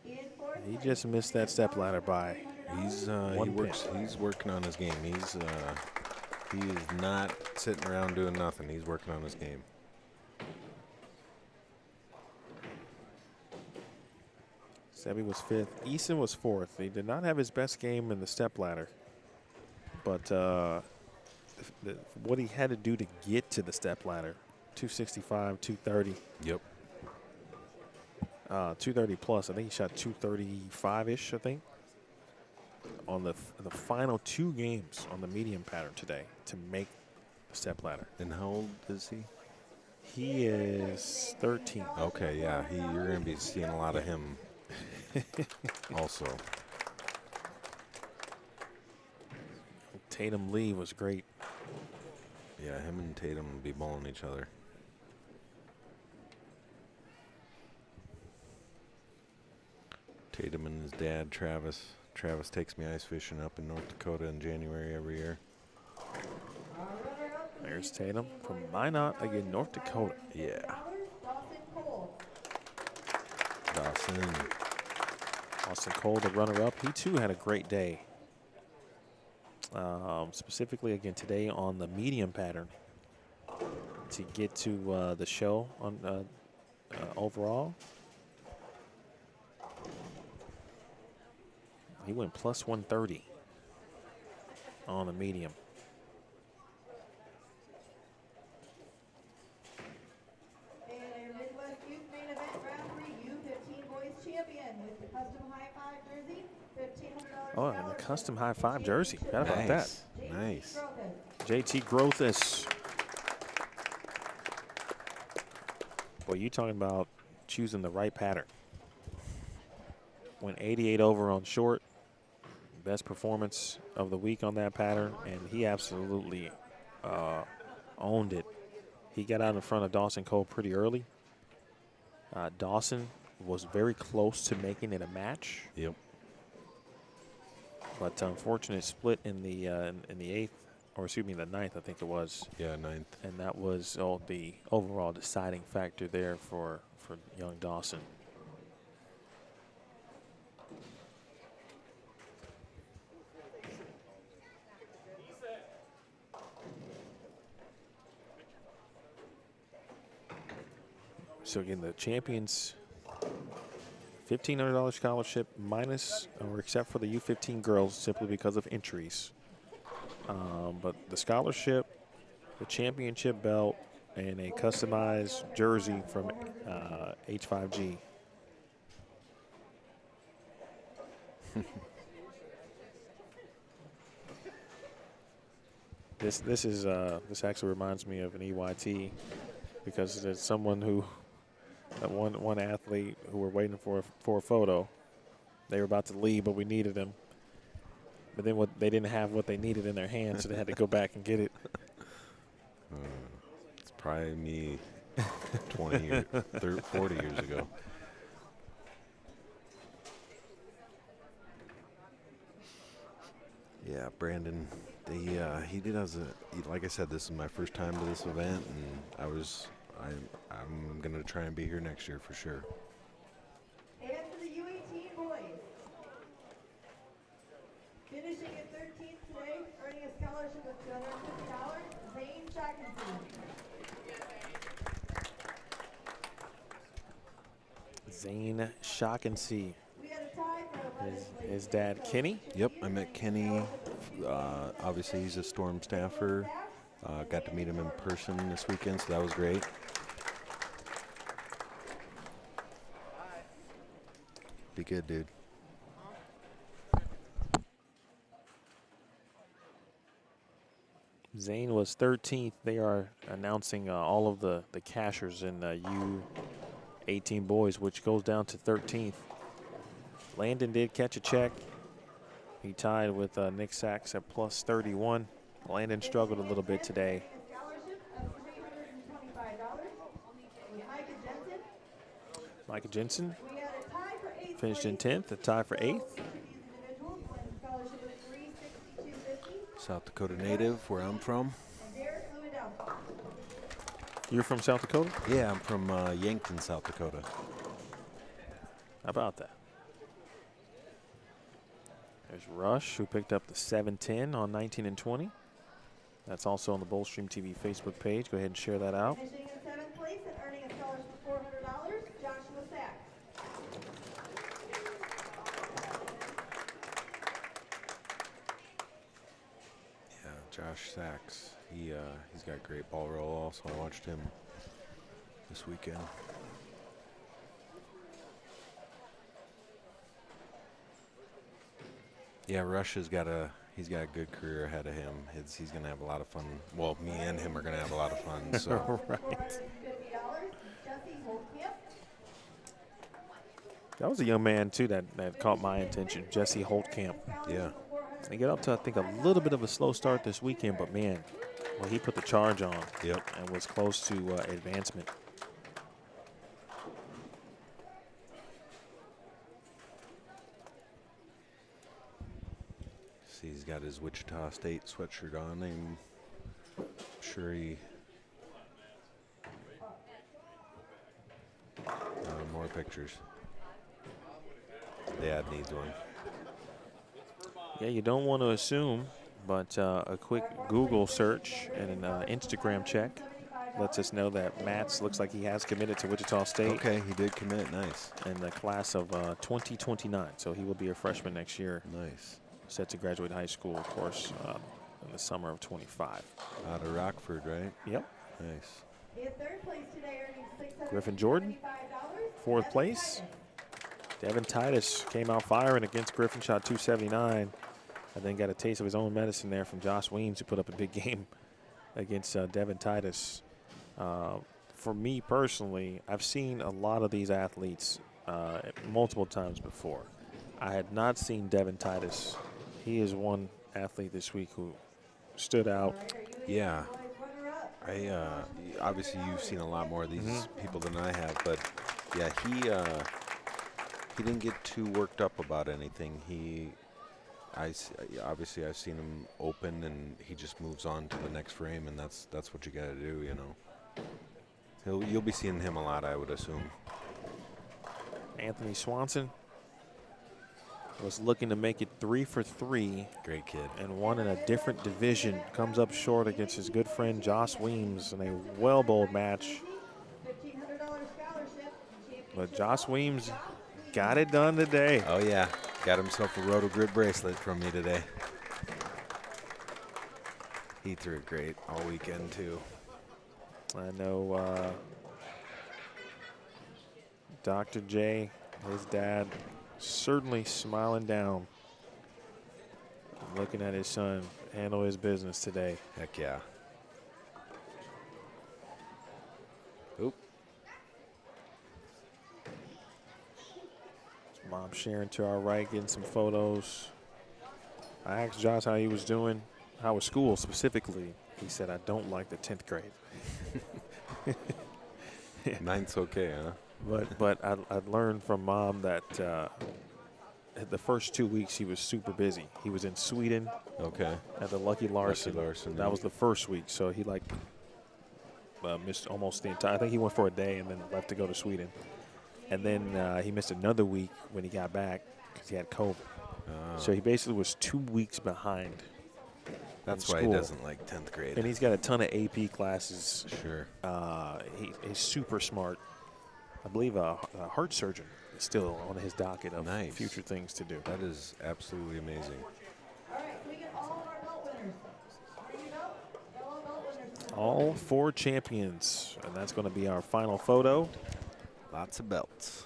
He just missed that step ladder by. He's working on his game. He is not sitting around doing nothing. He's working on his game. Sebi was 5th. Eason was 4th. He did not have his best game in the step ladder. But what he had to do to get to the step ladder, 265, 230. Yep. 230 plus. I think he shot 235-ish, I think, on the final 2 games on the medium pattern today to make the step ladder. And how old is he? He is 13. Okay, yeah. You're going to be seeing a lot of him also. Tatum Lee was great. Yeah, him and Tatum will be bowling each other. Tatum and his dad, Travis. Travis takes me ice fishing up in North Dakota in January every year. There's Tatum from Minot, again, North Dakota. Yeah. Dawson Kohl, the runner-up. He, too, had a great day. Specifically, again, today on the medium pattern to get to the show on overall. He went plus 130 on the medium. And our Midwest Youth main event round 3, U15 Boys Champion with the custom high 5 jersey, $1,500. Oh, and the custom high 5 jersey. How about that? Nice. JT Grothus. Boy, you talking about choosing the right pattern. Went 88 over on short. Best performance of the week on that pattern, and he absolutely owned it. He got out in front of Dawson Kohl pretty early. Dawson was very close to making it a match. Yep. But unfortunate split in the 8th, or excuse me, the 9th, I think it was. Yeah, 9th. And that was the overall deciding factor there for young Dawson. So again, the champions, $1,500 scholarship minus or except for the U15 girls simply because of injuries. But the scholarship, the championship belt, and a customized jersey from H5G. This actually reminds me of an EYT because there's someone who one athlete who were waiting for a photo. They were about to leave, but we needed him. But then they didn't have what they needed in their hands, so they had to go back and get it. It's probably me 20 years, 30, 40 years ago. Yeah, Brandon, he did like I said, this is my first time to this event, and I'm gonna try and be here next year for sure. And for the U18 boys, finishing in 13th today, earning a scholarship of $250, Zane Shackensy. Zane Shackensy. We had a tie for His dad, Kenny. Yep, I met Kenny. Obviously, he's a Storm staffer. Got to meet him in person this weekend, so that was great. Be good, dude. Zane was 13th. They are announcing all of the cashers in U18 boys, which goes down to 13th. Landon did catch a check. He tied with Nick Sachs at plus 31. Landon struggled a little bit today. Micah Jensen finished in 10th, a tie for 8th. South Dakota native, where I'm from. You're from South Dakota? Yeah, I'm from Yankton, South Dakota. How about that? There's Rush, who picked up the 7-10 on 19 and 20. That's also on the Bullstream TV Facebook page. Go ahead and share that out. Finishing in 7th place and earning a scholarship of $400, Joshua Sachs. Yeah, Josh Sachs. He's got great ball roll also. I watched him this weekend. Yeah, Rush has he's got a good career ahead of him. He's gonna have a lot of fun. Well, me and him are gonna have a lot of fun. So Right. That was a young man too that caught my attention, Jesse Holtkamp. yeah, He got up to, I think, a little bit of a slow start this weekend, but man, well, he put the charge on. Yep. And was close to advancement. see, he's got his Wichita State sweatshirt on. I'm sure he. More pictures. Dad needs one. Yeah, you don't want to assume, but a quick Google search and an Instagram check lets us know that Matz looks like he has committed to Wichita State. Okay, he did commit. Nice. In the class of 2029, so he will be a freshman next year. Nice. Set to graduate high school, of course, in the summer of 25. Out of Rockford, right? Yep. Nice. In 3rd place today, earning $675. Griffin Jordan, 4th place. Devin Titus came out firing against Griffin, shot 279, and then got a taste of his own medicine there from Jos Weems, who put up a big game against Devin Titus. For me personally, I've seen a lot of these athletes multiple times before. I had not seen Devin Titus. He is one athlete this week who stood out. Yeah. Obviously you've seen a lot more of these people than I have, but yeah, he didn't get too worked up about anything. Obviously I've seen him open, and he just moves on to the next frame, and that's what you got to do, you know. You'll be seeing him a lot, I would assume. Anthony Swanson was looking to make it 3 for 3. Great kid. And one in a different division. Comes up short against his good friend Jos Weems in a well-bowled match. But Jos Weems got it done today. Oh, yeah. Got himself a Roto Grip bracelet from me today. He threw it great all weekend, too. I know Dr. J, his dad, certainly smiling down, looking at his son. handle his business today. Heck yeah. Oop. Mom Sharon to our right, getting some photos. I asked Josh how he was doing, how was school specifically. He said, I don't like the 10th grade. Ninth's okay, huh? But I learned from Mom that the first 2 weeks he was super busy. He was in Sweden. Okay. At the Lucky Larson. Larson, That yeah. was the first week, so he missed almost the entire. I think he went for a day and then left to go to Sweden, and then he missed another week when he got back because he had COVID. So he basically was 2 weeks behind. That's in why school. he doesn't like 10th grade. And he's got a ton of AP classes. Sure. He's super smart. I believe a heart surgeon is still on his docket of Nice. future things to do. That is absolutely amazing. All right, can we get all of our belt winners? Bring your belt. All belt winners. All 4 champions, and that's going to be our final photo. Lots of belts.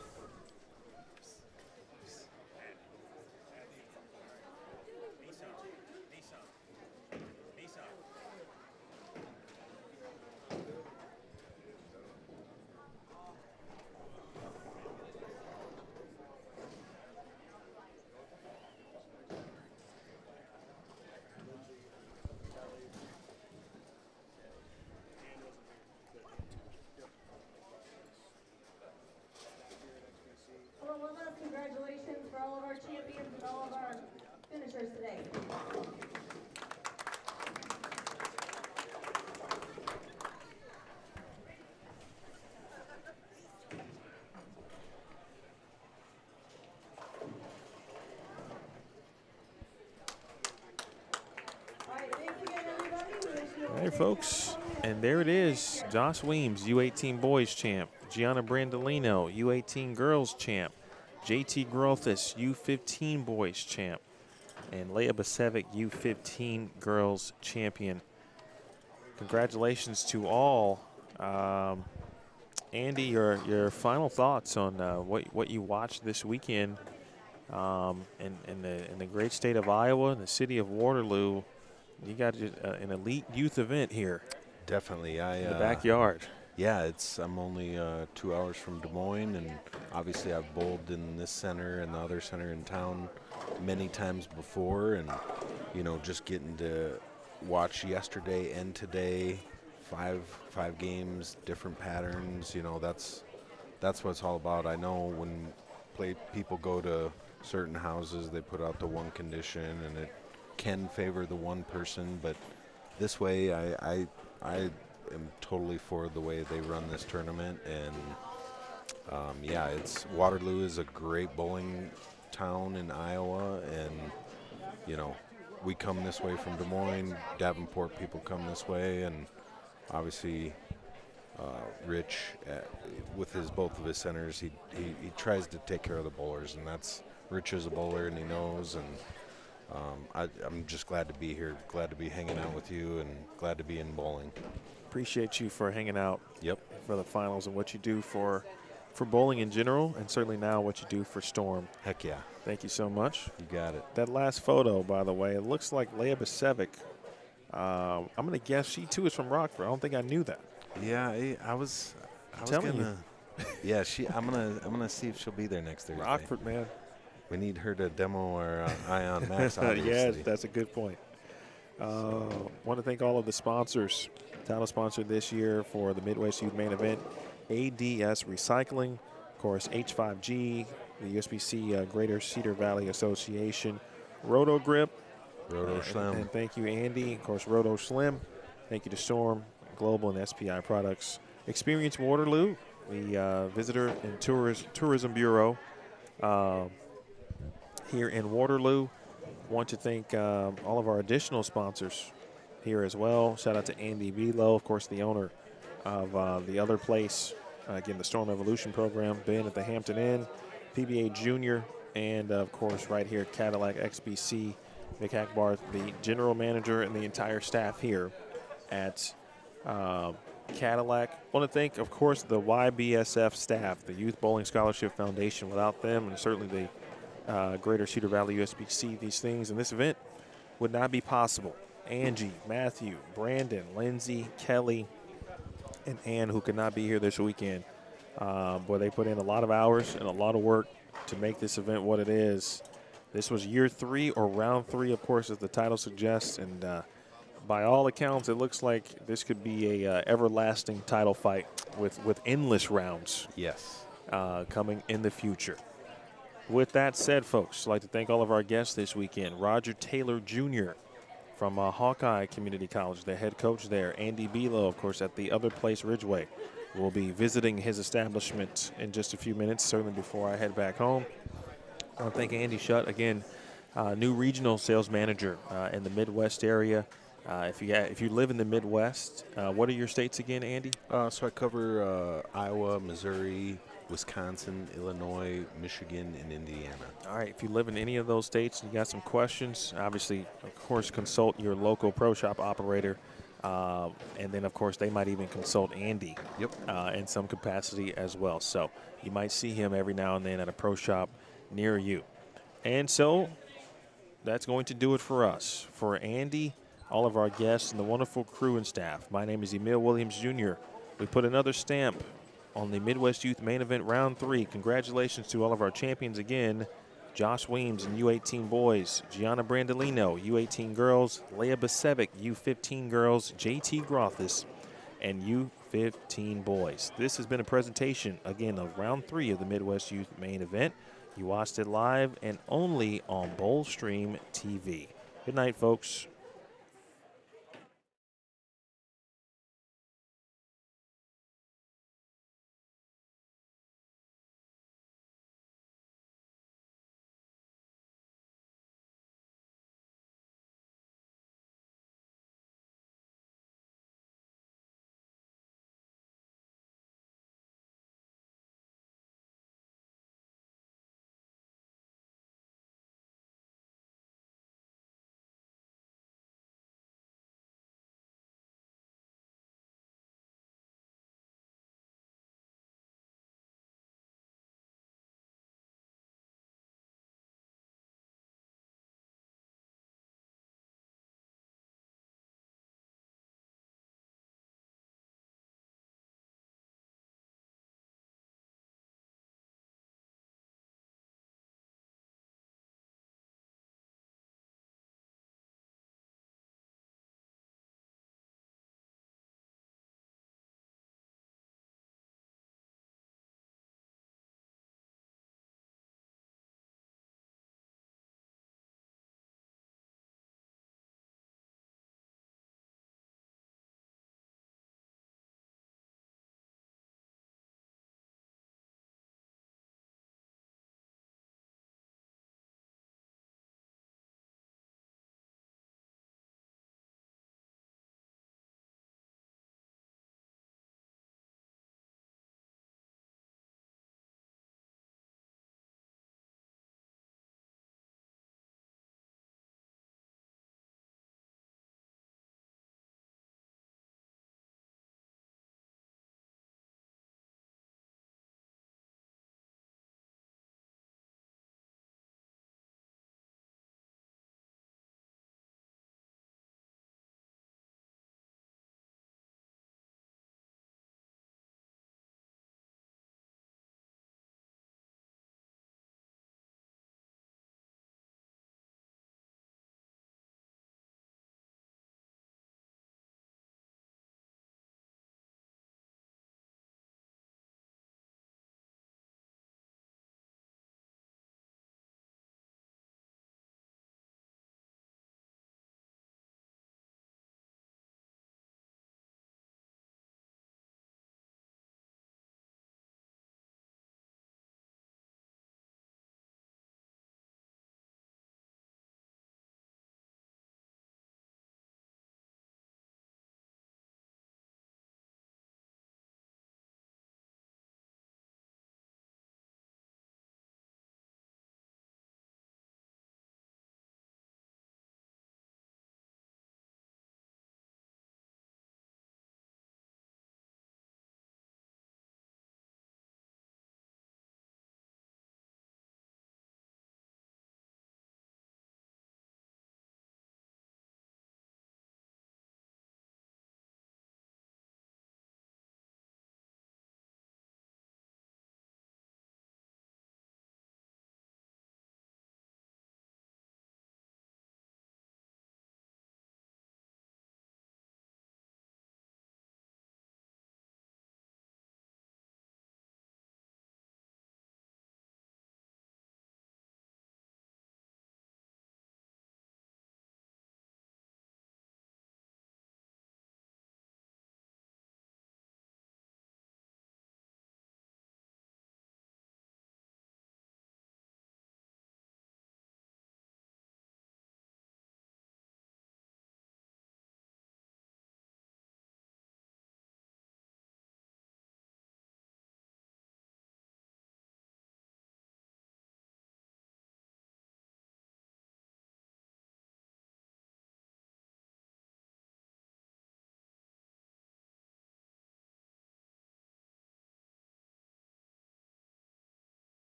Well, one last congratulations for all of our champions and all of our finishers today. All right, thanks again, everybody. We wish you a All right, great folks, afternoon. and there it is. Jos Weems, U18 Boys Champ. Gianna Brandolino, U18 Girls Champ. JT Grothus, U15 Boys Champ. And Leah Besevic, U15 Girls Champion. Congratulations to all. Andy, your final thoughts on what you watched this weekend in the great state of Iowa and the city of Waterloo. You got an elite youth event here. Definitely. In the backyard. Yeah, I'm only 2 hours from Des Moines, and obviously I've bowled in this center and the other center in town many times before, and just getting to watch yesterday and today, five games, different patterns. That's what it's all about. I know when people go to certain houses, they put out the one condition, and it can favor the one person, but this way I am totally for the way they run this tournament. And Waterloo is a great bowling town in Iowa, and we come this way from Des Moines. Davenport people come this way, and obviously Rich with both of his centers, he tries to take care of the bowlers, and that's Rich is a bowler and he knows. And I'm just glad to be here, glad to be hanging out with you, and glad to be in bowling. Appreciate you for hanging out. Yep. For the finals and what you do for bowling in general, and certainly now what you do for Storm. Heck yeah. Thank you so much. You got it. That last photo, by the way, it looks like Leah Besevic. I'm going to guess she too is from Rockford. I don't think I knew that. Yeah, I was telling gonna. Yeah, I'm gonna see if she'll be there next Thursday. Rockford, man. We need her to demo our Ion Max, obviously. Yes, that's a good point. Want to thank all of the sponsors. Title sponsor this year for the Midwest Youth Main Event, ADS Recycling, of course, H5G, the USBC Greater Cedar Valley Association, Roto Grip. Roto Slim. And thank you, Andy. Of course, Roto Slim. Thank you to Storm, Global, and SPI Products. Experience Waterloo, the Visitor and Tourism Bureau here in Waterloo. Want to thank all of our additional sponsors here as well. Shout out to Andy Belo, of course, the owner of the other place. Again, the Storm Evolution program, Ben at the Hampton Inn, PBA Junior, and of course, right here, Cadillac XBC, Vic Hackbarth, the general manager, and the entire staff here at Cadillac. Want to thank, of course, the YBSF staff, the Youth Bowling Scholarship Foundation. Without them, and certainly the Greater Cedar Valley USBC, these things and this event would not be possible. Angie, Matthew, Brandon, Lindsay, Kelly, and Ann, who could not be here this weekend. Boy, they put in a lot of hours and a lot of work to make this event what it is. This was year 3 or round 3, of course, as the title suggests. And by all accounts, it looks like this could be a everlasting title fight with endless rounds. Yes. Coming in the future. With that said, folks, I'd like to thank all of our guests this weekend. Roger Taylor Jr. from Hawkeye Community College, the head coach there. Andy Belo, of course, at the Other Place Ridgeway. We'll be visiting his establishment in just a few minutes, certainly before I head back home. I want to thank Andy Shutt, again, new regional sales manager in the Midwest area. If you live in the Midwest, what are your states again, Andy? So I cover Iowa, Missouri, Wisconsin, Illinois, Michigan, and Indiana. All right, if you live in any of those states and you got some questions, obviously, of course, consult your local pro shop operator. And then, of course, they might even consult Andy in some capacity as well. So you might see him every now and then at a pro shop near you. And so that's going to do it for us. For Andy, all of our guests, and the wonderful crew and staff, my name is Emil Williams Jr. We put another stamp on the Midwest Youth Main Event Round 3. Congratulations to all of our champions again. Jos Weems in U18 Boys, Gianna Brandolino, U18 Girls, Leah Besevic, U15 Girls, JT Grothus, and U15 Boys. This has been a presentation, again, of Round 3 of the Midwest Youth Main Event. You watched it live and only on Bowl Stream TV. Good night, folks.